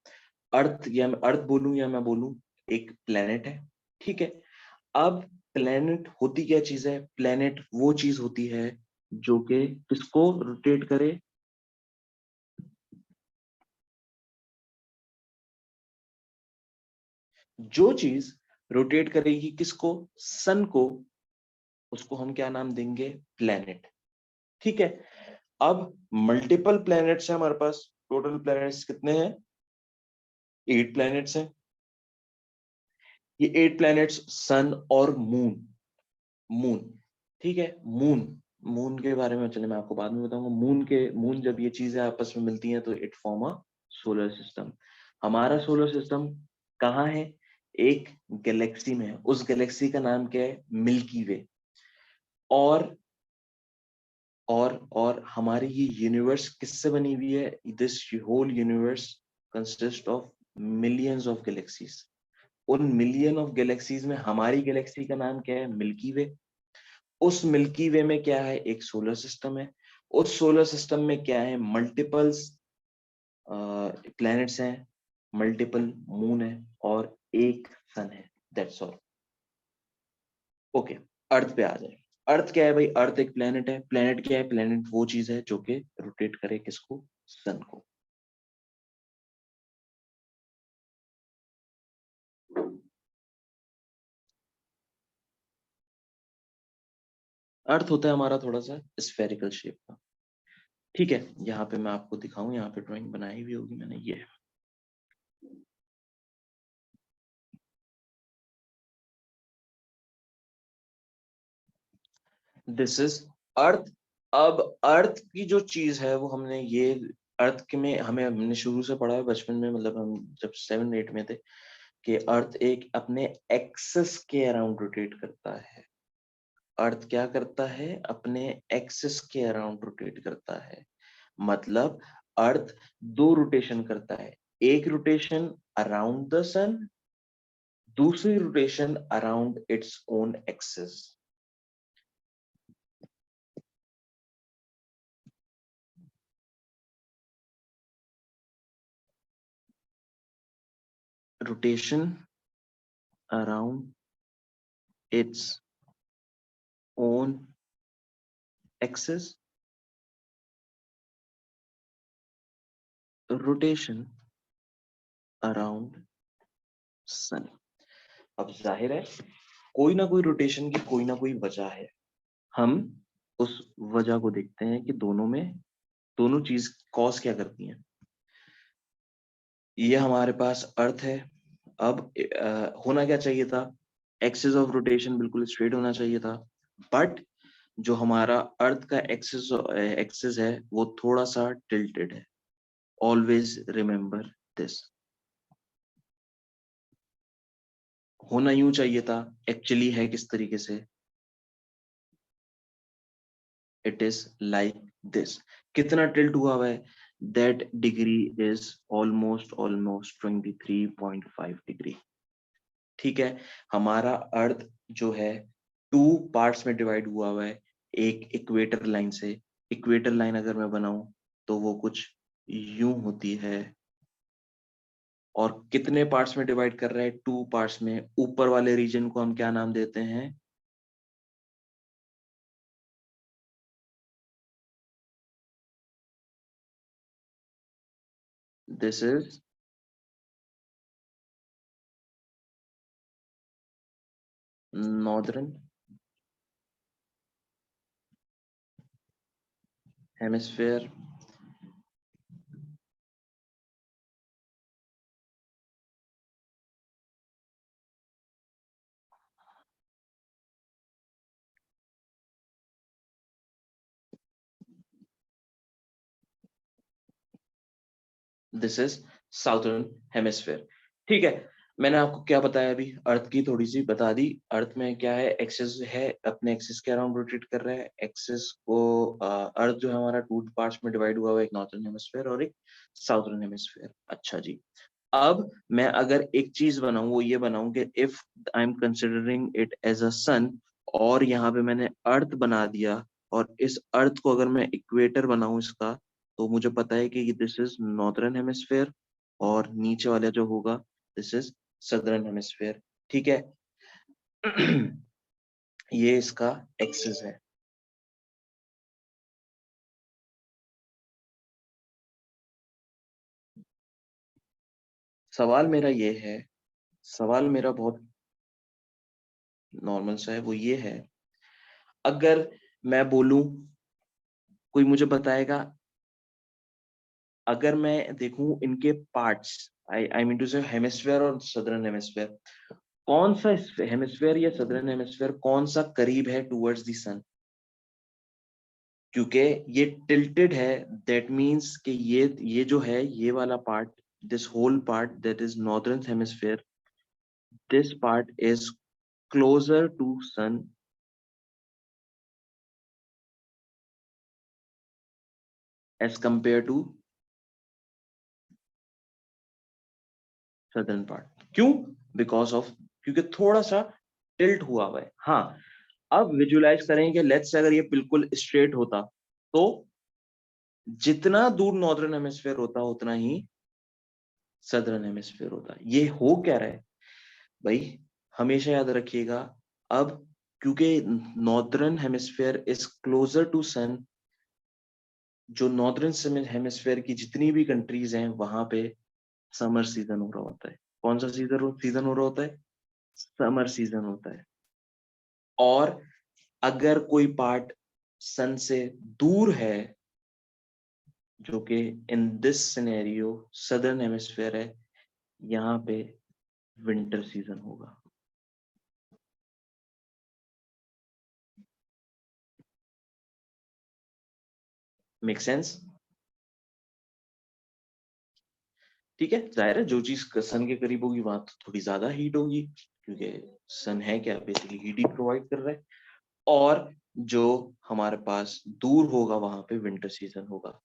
Speaker 1: अर्थ या मैं अर्थ बोलूं या मैं बोलूं एक प्लेनेट है, ठीक है। अब प्लेनेट होती क्या चीज है? प्लेनेट वो चीज होती है जो कि किसको रोटेट करे? जो चीज रोटेट करेगी किसको? सन को, उसको हम क्या नाम देंगे? प्लेनेट, ठीक है। अब मल्टीपल प्लैनेट्स हैं हमारे पास। टोटल प्लैनेट्स कितने हैं? 8 प्लैनेट्स हैं। ये 8 प्लैनेट्स सन और मून, मून, ठीक है। मून, मून के बारे में चलिए मैं आपको बाद में बताऊंगा। मून जब ये चीजें आपस में मिलती हैं तो it form a solar system. हमारा सोलर सिस्टम कहाँ है? एक गैलेक्सी में है। उस गैलेक्सी का नाम क्या है? Milky way. और और हमारी ये यूनिवर्स किससे बनी हुई है? This whole universe consist of millions of galaxies. उन मिलियन ऑफ गैलेक्सीज में हमारी गैलेक्सी का नाम क्या है? Milky way. उस मिल्की वे में क्या है? एक सोलर सिस्टम है। उस सोलर सिस्टम में क्या है? मल्टीपल्स प्लैनेट्स हैं, मल्टीपल मून है और एक सन है। That's all. ओके, अर्थ पे आ जाए। अर्थ क्या है भाई? अर्थ एक प्लेनेट है। प्लेनेट क्या है? प्लेनेट वो चीज है जो कि रोटेट करे किसको? सन को। अर्थ होता है हमारा थोड़ा सा स्फेरिकल शेप का, ठीक है। यहाँ पे मैं आपको दिखाऊं, यहाँ पे ड्राइंग बनाई हुई होगी मैंने, ये दिस इज अर्थ। अब अर्थ की जो चीज है वो हमने ये अर्थ के में हमें हमने शुरू से पढ़ा है बचपन में, मतलब हम जब 7 8 में थे, कि अर्थ एक अपने एक्सिस के अराउंड रोटेट करता है। अर्थ क्या करता है? अपने एक्सिस के अराउंड रोटेट करता है। मतलब अर्थ दो रोटेशन करता है। एक रोटेशन अराउंड द सन, दूसरी rotation around its own axis. Rotation around its own axis, rotation around sun. अब जाहिर है कोई ना कोई रोटेशन की कोई ना कोई वजह है। हम उस वजह को देखते हैं कि दोनों में, दोनों चीज कॉज क्या करती हैं। ये हमारे पास अर्थ है। अब होना क्या चाहिए था? एक्सिस ऑफ रोटेशन बिल्कुल स्ट्रेट होना चाहिए था, बट जो हमारा अर्थ का एक्सिस एक्सिस है वो थोड़ा सा टिल्टेड है। Always remember this. होना यूं चाहिए था, एक्चुअली है किस तरीके से? It is like this. कितना टिल्ट हुआ हुआ है? That degree is almost almost 23.5 degree, ठीक है। हमारा अर्थ जो है 2 पार्ट्स में डिवाइड हुआ हुआ है, एक इक्वेटर लाइन से। इक्वेटर लाइन अगर मैं बनाऊं तो वो कुछ यूं होती है। और कितने पार्ट्स में डिवाइड कर रहा है? 2 पार्ट्स में। ऊपर वाले रीजन को हम क्या नाम देते हैं? This is northern hemisphere. This is southern hemisphere, ठीक है। मैंने आपको क्या बताया अभी? अर्थ की थोड़ी सी बता दी। अर्थ में क्या है? एक्सिस है, अपने एक्सिस के अराउंड रोटेट कर रहा है। एक्सिस को अर्थ जो है हमारा 2 पार्ट्स में डिवाइड हुआ हुआ है, एक नॉर्थर्न हेमिस्फेयर और एक साउथर्न हेमिस्फेयर। अच्छा जी। अब मैं अगर एक चीज बनाऊं, वो ये बनाऊं कि if I am considering it as a sun, और यहाँ पे मैंने अर्थ बना दिया, और इस अर्थ को अगर मैं इक्वेटर बनाऊं इसका, तो मुझे पता है कि दिस इज नॉर्थर्न हेमिस्फेयर। और नीचे वाला जो होगा दिस इज सदर्न हेमिस्फेयर। ठीक है। ये इसका एक्सिस है। सवाल मेरा ये है, सवाल मेरा बहुत नॉर्मल सा है, वो ये है, अगर मैं बोलूं, कोई मुझे बताएगा, अगर मैं देखूं इनके पार्ट्स, आई मीन टू से हेमिस्फेयर और सदर्न हेमिस्फेयर, कौन सा हेमिस्फेयर या सदर्न हेमिस्फेयर कौन सा करीब है टुवर्ड्स द सन? क्योंकि ये टिल्टेड है, दैट मींस कि ये जो है, ये वाला part, this whole part that is northern hemisphere, this part is closer to sun as compare to southern part. क्यों? बिकॉज ऑफ, क्योंकि थोड़ा सा टिल्ट हुआ है। हाँ, अब विजुलाइज करेंगे, लेट्स से अगर ये बिल्कुल स्ट्रेट होता, तो जितना दूर नॉर्दर्न हेमिस्फेयर होता उतना ही सदर्न हेमिस्फेयर होता। ये हो क्या रहा है भाई, हमेशा याद रखिएगा। अब क्योंकि northern hemisphere is closer to sun, जो नॉर्दर्न हेमिस्फेयर की जितनी भी कंट्रीज हैं वहां पे समर सीजन हो रहा होता है। कौन सा सीजन हो रहा होता है? समर सीजन होता है। और अगर कोई पार्ट सन से दूर है, जो कि in this scenario southern hemisphere है, यहाँ पे विंटर सीजन होगा। Make sense? ठीक है, जाहिर है जो चीज सन के करीब होगी वहां तो थोड़ी ज्यादा हीट होगी, क्योंकि सन है क्या, बेसिकली हीट ही प्रोवाइड कर रहा है। और जो हमारे पास दूर होगा वहां पे विंटर सीजन होगा।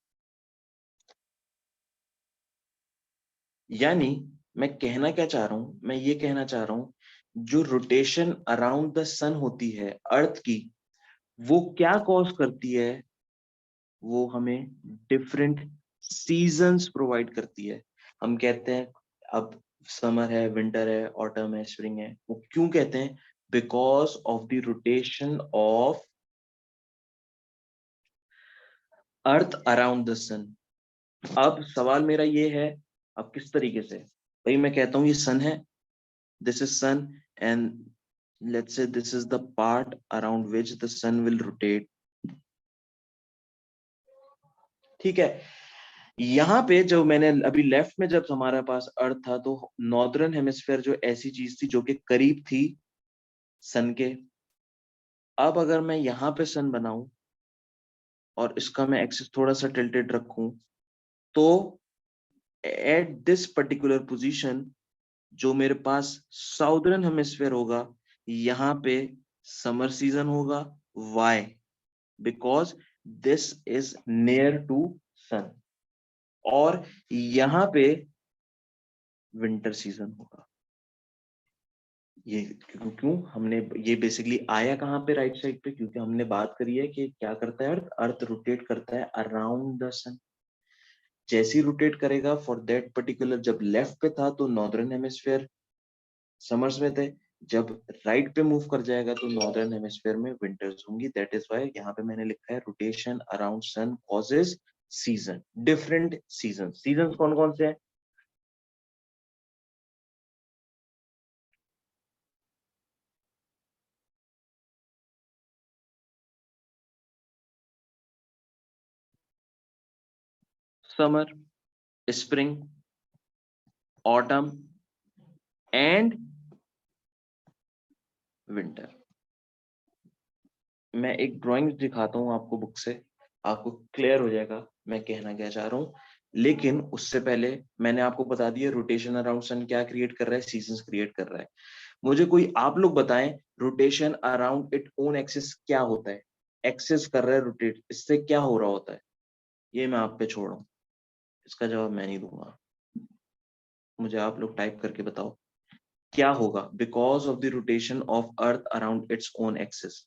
Speaker 1: यानी मैं कहना क्या चाह रहा हूं, मैं ये कहना चाह रहा हूं, जो रोटेशन अराउंड द सन होती है अर्थ की, वो क्या कॉज करती है? वो हमें डिफरेंट सीजन्स प्रोवाइड करती है। हम कहते हैं अब समर है, विंटर है, ऑटम है, स्प्रिंग है, वो क्यों कहते हैं? Because of the rotation of earth around the sun. अब सवाल मेरा ये है, अब किस तरीके से भाई, मैं कहता हूं ये सन है, this is sun, and let's say this is the part around which the sun will rotate. ठीक है। यहाँ पे जो मैंने अभी लेफ्ट में जब हमारे पास अर्थ था, तो नॉर्दर्न हेमिस्फेयर जो ऐसी चीज थी जो कि करीब थी सन के। अब अगर मैं यहाँ पे सन बनाऊं और इसका मैं एक्सिस थोड़ा सा टिल्टेड रखूं, तो एट दिस पर्टिकुलर पोजीशन जो मेरे पास साउदर्न हेमिस्फेयर होगा, यहाँ पे समर सीजन होगा। Why? Because this is near to sun. और यहाँ पे विंटर सीजन होगा। ये क्यों क्यों हमने ये बेसिकली आया कहाँ पे, राइट साइड पे? क्योंकि हमने बात करी है कि क्या करता है अर्थ, अर्थ रोटेट करता है अराउंड द सन। जैसे ही रोटेट करेगा फॉर दैट पर्टिकुलर, जब लेफ्ट पे था तो नॉर्दर्न हेमिस्फेयर समर्स में थे, जब राइट पे मूव कर जाएगा तो नॉर्दर्न हेमिस्फेयर में विंटर्स होंगी। दैट इज व्हाई यहाँ पे मैंने लिखा है rotation around sun causes season, different season. Season कौन कौन से हैं? Summer, spring, autumn and winter. मैं एक ड्राइंग दिखाता हूँ आपको बुक से, आपको क्लियर हो जाएगा मैं कहना क्या चाह रहा हूँ। लेकिन उससे पहले मैंने आपको बता दिया रोटेशन अराउंड सन क्या क्रिएट कर रहा है, सीजन्स क्रिएट कर रहा है। मुझे कोई आप लोग बताएं, rotation around it own axis क्या होता है? एक्सिस कर रहा है रोटेट, इससे क्या हो रहा होता है? ये मैं आप पे छोड़ रहा हूँ, इसका जवाब मैं नहीं दूंगा। मुझे आप लोग टाइप करके बताओ क्या होगा because of the rotation of earth around its own axis.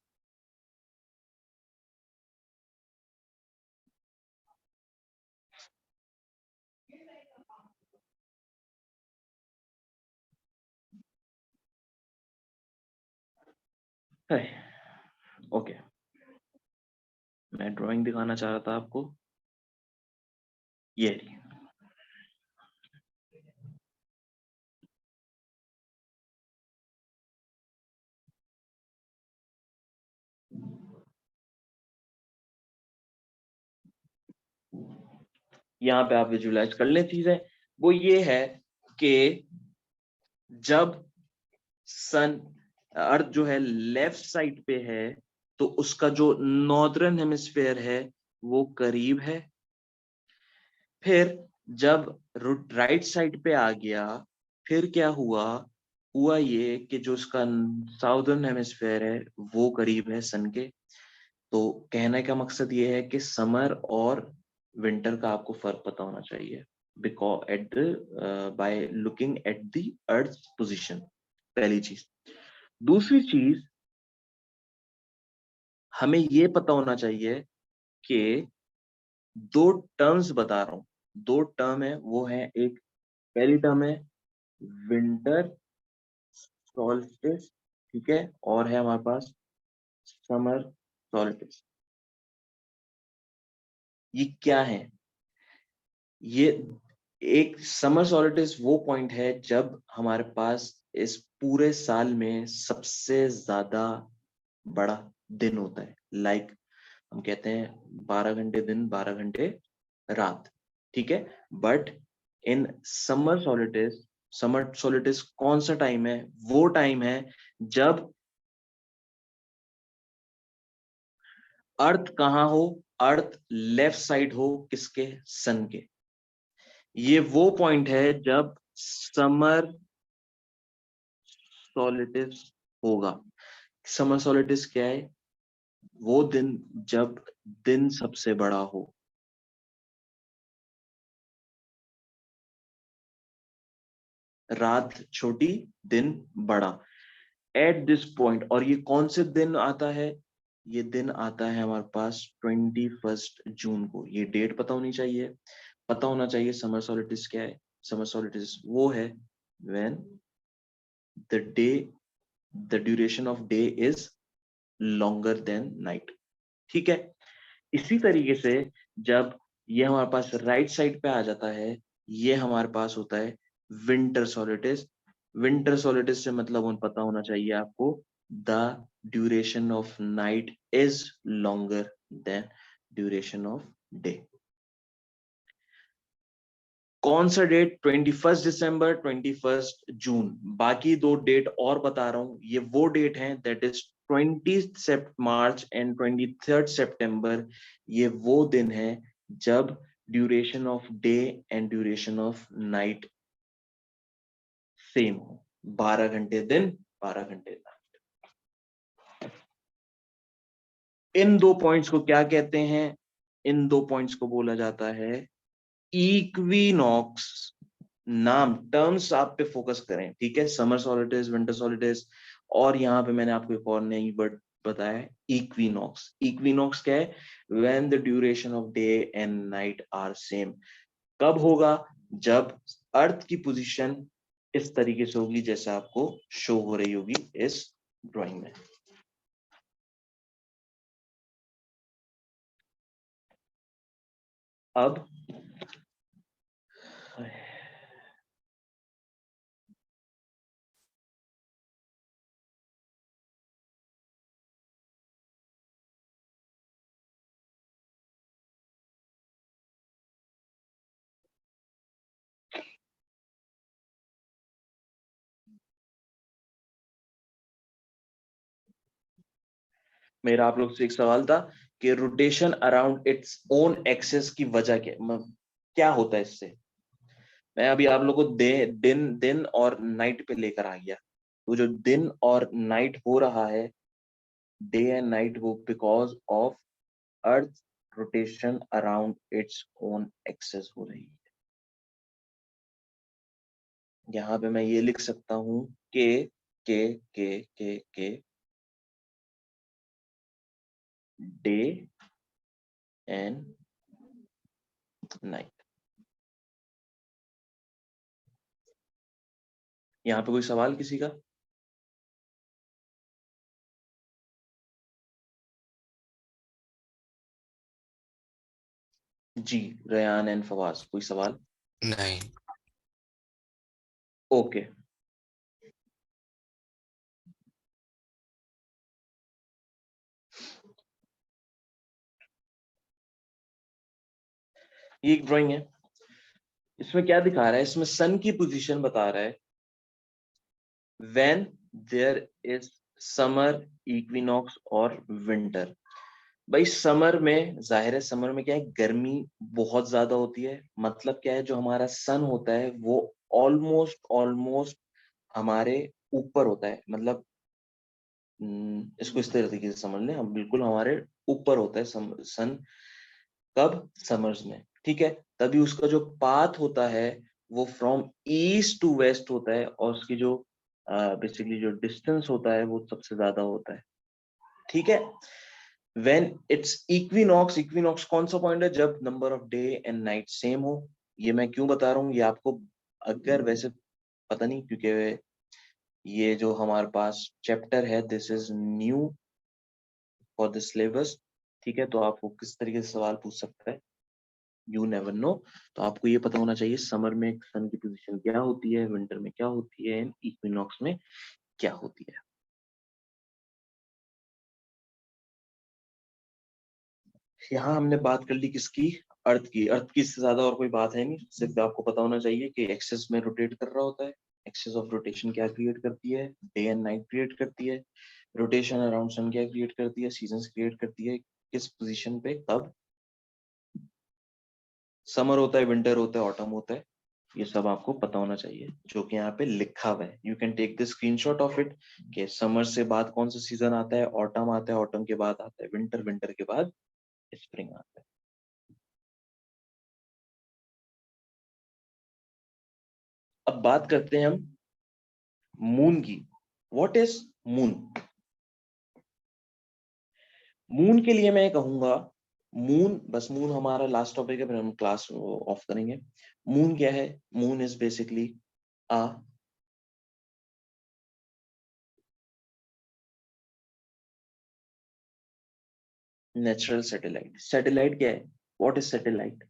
Speaker 1: Okay, मैं ड्राइंग दिखाना चाह रहा था आपको, ये रही। यहाँ पे आप विजुअलाइज कर लें चीजें, वो ये है कि जब सन अर्थ जो है लेफ्ट साइड पे है तो उसका जो नॉर्दर्न हेमिस्फेयर है वो करीब है। फिर जब राइट साइड पे आ गया, फिर क्या हुआ, हुआ ये कि जो उसका साउदर्न हेमिस्फेयर है वो करीब है सन के। तो कहने का मकसद ये है कि समर और विंटर का आपको फर्क पता होना चाहिए, because at the by looking at the earth position, पहली चीज। दूसरी चीज, हमें ये पता होना चाहिए कि दो टर्म्स बता रहा हूं, दो टर्म है, वो है एक, पहली टर्म है विंटर सॉल्स्टिस, ठीक है, और है हमारे पास समर सॉल्स्टिस। ये क्या है? ये एक समर सॉलिटिस वो पॉइंट है जब हमारे पास इस पूरे साल में सबसे ज्यादा बड़ा दिन होता है। लाइक हम कहते हैं 12 घंटे दिन, 12 घंटे रात, ठीक है। बट इन समर सॉलिटिस कौन सा टाइम है? वो टाइम है जब अर्थ कहाँ हो, अर्थ लेफ्ट साइड हो किसके? सन के। ये वो पॉइंट है जब समर सॉलिटिस होगा। समर सॉलिटिस क्या है? वो दिन जब दिन सबसे बड़ा हो, रात छोटी, दिन बड़ा, एट दिस पॉइंट। और ये कौन से दिन आता है? ये दिन आता है हमारे पास 21 जून को। ये डेट पता होनी चाहिए, पता होना चाहिए समर सॉलिटिस क्या है। समर सॉलिटिस वो है when the day, the duration of day is longer than night, ठीक है। इसी तरीके से जब ये हमारे पास राइट साइड पे आ जाता है, ये हमारे पास होता है विंटर सॉलिटिस। विंटर सॉलिटिस से मतलब उन पता होना चाहिए आपको, the duration of night is longer then duration of day. कौन सा डेट? 21 दिसंबर, 21 जून। बाकी दो डेट और बता रहा हूं, ये वो डेट हैं दैट इज 20 मार्च एंड 23 सितंबर। ये वो दिन है जब duration of day and duration of night same हो, 12 घंटे दिन, 12 घंटे रात। इन दो पॉइंट्स को क्या कहते हैं? इन दो पॉइंट्स को बोला जाता है इक्विनॉक्स। नाम, टर्म्स आप पे फोकस करें, ठीक है। समर सॉलिटिस, विंटर सॉलिटिस, और यहाँ पे मैंने आपको एक और नई वर्ड बताया है, इक्विनॉक्स। इक्विनॉक्स क्या है? When the duration of day and night are same. कब होगा? जब अर्थ की पोजीशन इस तरीके से होगी जैसे आपको शो हो रही होगी इस ड्राइंग में। अब मेरा आप लोग से एक सवाल था कि rotation around its own axis की वजह क्या होता है इससे। मैं अभी आप लोगों को दिन दिन और नाइट पे लेकर आ गया। वो जो दिन और नाइट हो रहा है, डे एंड नाइट, वो because of earth rotation around its own axis हो रही है। यहाँ पे मैं ये लिख सकता हूँ के डे एंड नाइट। यहाँ पे कोई सवाल किसी का? जी रेयान एंड फवाज, कोई सवाल?
Speaker 2: नहीं।
Speaker 1: ओके, ये एक ड्राइंग है, इसमें क्या दिखा रहा है, इसमें सन की पोजीशन बता रहा है when there is summer, equinox और विंटर। भाई समर में जाहिर है, समर में क्या है, गर्मी बहुत ज्यादा होती है। मतलब क्या है, जो हमारा सन होता है वो ऑलमोस्ट ऑलमोस्ट हमारे ऊपर होता है। मतलब इसको इस तरीके से समझ लें हम, बिल्कुल हमारे ऊपर होता है सन। कब? समर्स में, ठीक है। तभी उसका जो पाथ होता है वो फ्रॉम ईस्ट टू वेस्ट होता है, और उसकी जो बेसिकली जो डिस्टेंस होता है वो सबसे ज्यादा होता है, ठीक है। व्हेन इट्स इक्विनॉक्स, इक्विनॉक्स कौन सा पॉइंट है, जब number of day and night same हो। ये मैं क्यों बता रहा हूँ, ये आपको अगर वैसे पता नहीं, क्योंकि ये जो हमारे पास चैप्टर है this is new for the syllabus, ठीक है। तो आपको किस तरीके से सवाल पूछ सकता है, यू नेवर नो। तो आपको ये पता होना चाहिए समर में सन की पोजीशन क्या होती है, विंटर में क्या होती है, एंड इक्विनॉक्स में क्या होती है। यहाँ हमने बात कर ली किसकी, अर्थ की। अर्थ की इससे ज्यादा और कोई बात है नहीं, सिर्फ आपको पता होना चाहिए कि एक्सेस में रोटेट कर रहा होता है। एक्सेस ऑफ रोटेशन क्या क्रिएट करती है, डे एंड नाइट क्रिएट करती है। रोटेशन अराउंड सन क्या क्रिएट करती है, सीजन क्रिएट करती है। किस पोजीशन पे, कब समर होता है, विंटर होता है, ऑटम होता है, ये सब आपको पता होना चाहिए, जो कि यहाँ पे लिखा हुआ है। You can take the screenshot of it कि समर से बाद कौन सा सीजन आता है, ऑटम आता है, ऑटम के बाद आता है विंटर, विंटर के बाद स्प्रिंग आता है। अब बात करते हैं हम मून की। What is moon? मून के लिए मैं कहूंगा, मून बस, मून हमारा लास्ट टॉपिक है, फिर हम क्लास ऑफ करेंगे। मून क्या है? Moon is basically a natural satellite. Satellite क्या है? What is satellite?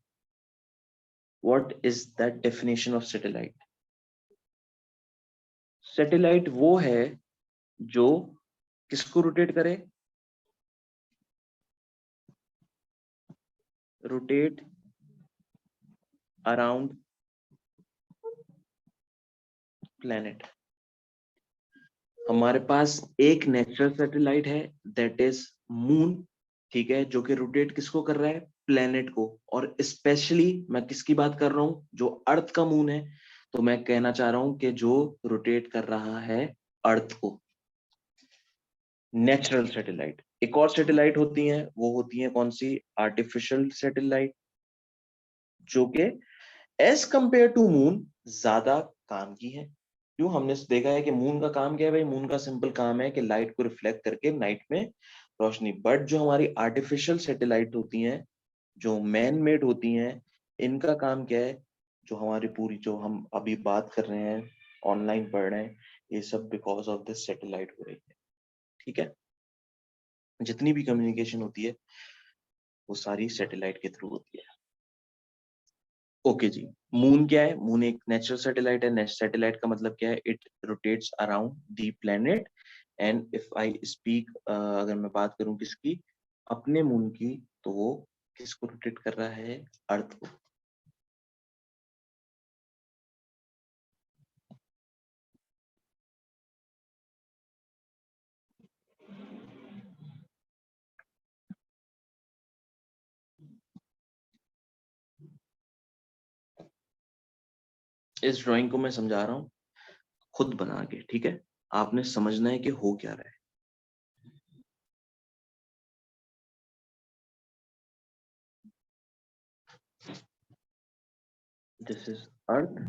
Speaker 1: What is the definition of satellite? Satellite वो है जो किसको रोटेट करे, रोटेट अराउंड प्लेनेट। हमारे पास एक नेचुरल सैटेलाइट है, दैट इज मून, ठीक है, जो कि रोटेट किसको कर रहा है, प्लेनेट को। और स्पेशली मैं किसकी बात कर रहा हूं, जो अर्थ का मून है। तो मैं कहना चाह रहा हूं कि जो रोटेट कर रहा है अर्थ को, नेचुरल सैटेलाइट। एक और सैटेलाइट होती है, वो होती है कौन सी, आर्टिफिशियल सैटेलाइट, जो कि एज कंपेयर टू मून ज्यादा काम की है। क्यों? हमने देखा है कि मून का काम क्या है भाई, मून का सिंपल काम है कि लाइट को रिफ्लेक्ट करके नाइट में रोशनी। बट जो हमारी आर्टिफिशियल सैटेलाइट होती हैं, जो मैन मेड होती हैं, इनका काम क्या है, जो हमारी पूरी जो हम अभी बात कर रहे हैं, ऑनलाइन पढ़ रहे हैं, ये सब बिकॉज ऑफ दिस सैटेलाइट हो रही है, ठीक है। जितनी भी कम्युनिकेशन होती है वो सारी सैटेलाइट के थ्रू होती है। ओके जी। मून क्या है? मून एक नेचुरल सैटेलाइट है। सैटेलाइट का मतलब क्या है, it rotates around the planet. And if I speak, अगर मैं बात करूं किसकी, अपने मून की, तो वो किसको रोटेट कर रहा है, अर्थ को। इस ड्राइंग को मैं समझा रहा हूँ खुद बना के, ठीक है। आपने समझना है कि हो क्या रहा है। This is earth,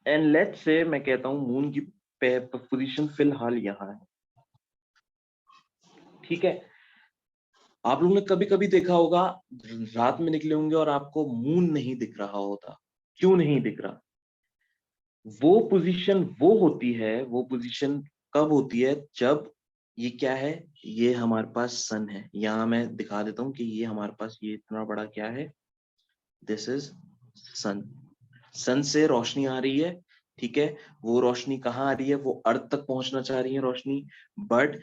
Speaker 1: and let's से मैं कहता हूँ मून की पोजीशन फिलहाल यहाँ है, ठीक है। आप लोगों ने कभी कभी देखा होगा, रात में निकले होंगे और आपको मून नहीं दिख रहा होता। क्यों नहीं दिख रहा? वो पोजीशन वो होती है, वो पोजीशन कब होती है, जब ये क्या है, ये हमारे पास सन है। यहाँ मैं दिखा देता हूँ कि ये हमारे पास ये इतना बड़ा क्या है, दिस इज सन। सन से रोशनी आ रही है, ठीक है। वो रोशनी कहाँ आ रही है, वो अर्थ तक पहुंचना चाह रही है रोशनी, बट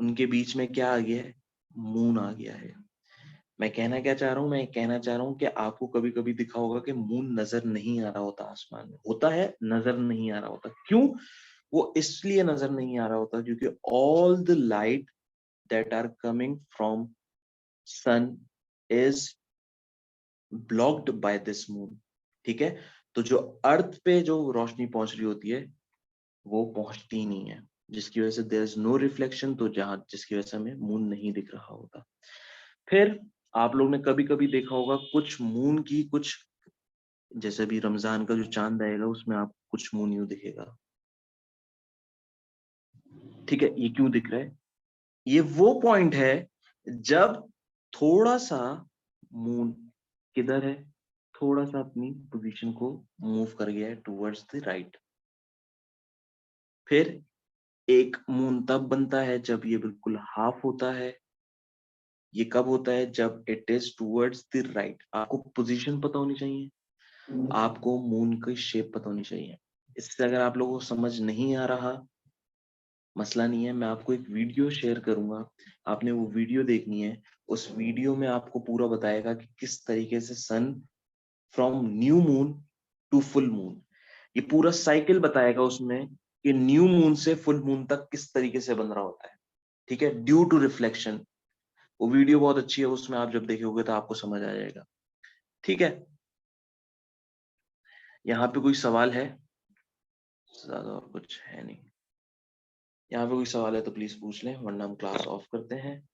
Speaker 1: उनके बीच में क्या आ गया है, मून आ गया है। मैं कहना क्या चाह रहा हूँ, मैं कहना चाह रहा हूँ कि आपको कभी कभी दिखा होगा कि मून नजर नहीं आ रहा होता आसमान में, होता है नजर नहीं आ रहा होता। क्यों? वो इसलिए नजर नहीं आ रहा होता क्योंकि all the light that are coming from sun is blocked by this moon, ठीक है। तो जो अर्थ पे जो रोशनी पहुंच रही होती है वो पहुंचती ही नहीं है, जिसकी वजह से देयर इज नो रिफ्लेक्शन, तो जहां जिसकी वजह से हमें मून नहीं दिख रहा होता। फिर आप लोग ने कभी कभी देखा होगा कुछ मून की कुछ, जैसे अभी रमजान का जो चांद आएगा उसमें आपको कुछ मून यूं दिखेगा, ठीक है। ये क्यों दिख रहा है? ये वो पॉइंट है जब थोड़ा सा मून किधर है, थोड़ा सा अपनी पोजीशन को मूव कर गया है टुवर्ड्स द राइट। फिर एक मून तब बनता है जब ये बिल्कुल हाफ होता है। ये कब होता है? जब it is towards the right. आपको पोजीशन पता होनी चाहिए, आपको मून की शेप पता होनी चाहिए। इससे अगर आप लोगों को समझ नहीं आ रहा, मसला नहीं है, मैं आपको एक वीडियो शेयर करूंगा, आपने वो वीडियो देखनी है। उस वीडियो में आपको पूरा बताएगा कि किस तरीके से sun from new moon to full moon, ये पूरा साइकिल बताएगा उसमें कि न्यू मून से फुल मून तक किस तरीके से बन रहा होता है, ठीक है, ड्यू टू रिफ्लेक्शन। वो वीडियो बहुत अच्छी है, उसमें आप जब देखोगे तो आपको समझ आ जाएगा, ठीक है। यहाँ पे कोई सवाल है? ज्यादा और कुछ है नहीं। यहाँ पे कोई सवाल है तो प्लीज पूछ लें, वरना हम क्लास ऑफ करते हैं।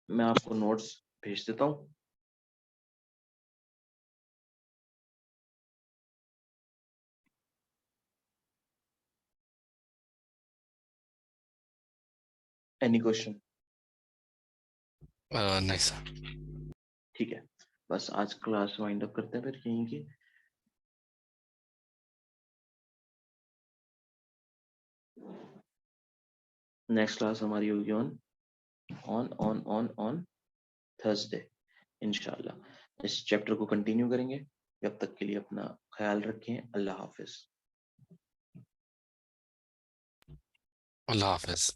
Speaker 1: मैं आपको नोट्स भेज देता हूँ। Any question?
Speaker 2: नहीं सर।
Speaker 1: ठीक है, बस आज क्लास वाइंड अप करते हैं फिर यहीं की। नेक्स्ट क्लास हमारी होगी ऑन थर्सडे इंशाल्लाह। इस चैप्टर को कंटिन्यू करेंगे। जब तक के लिए अपना ख्याल रखें। अल्लाह हाफिज।
Speaker 2: अल्लाह हाफिज।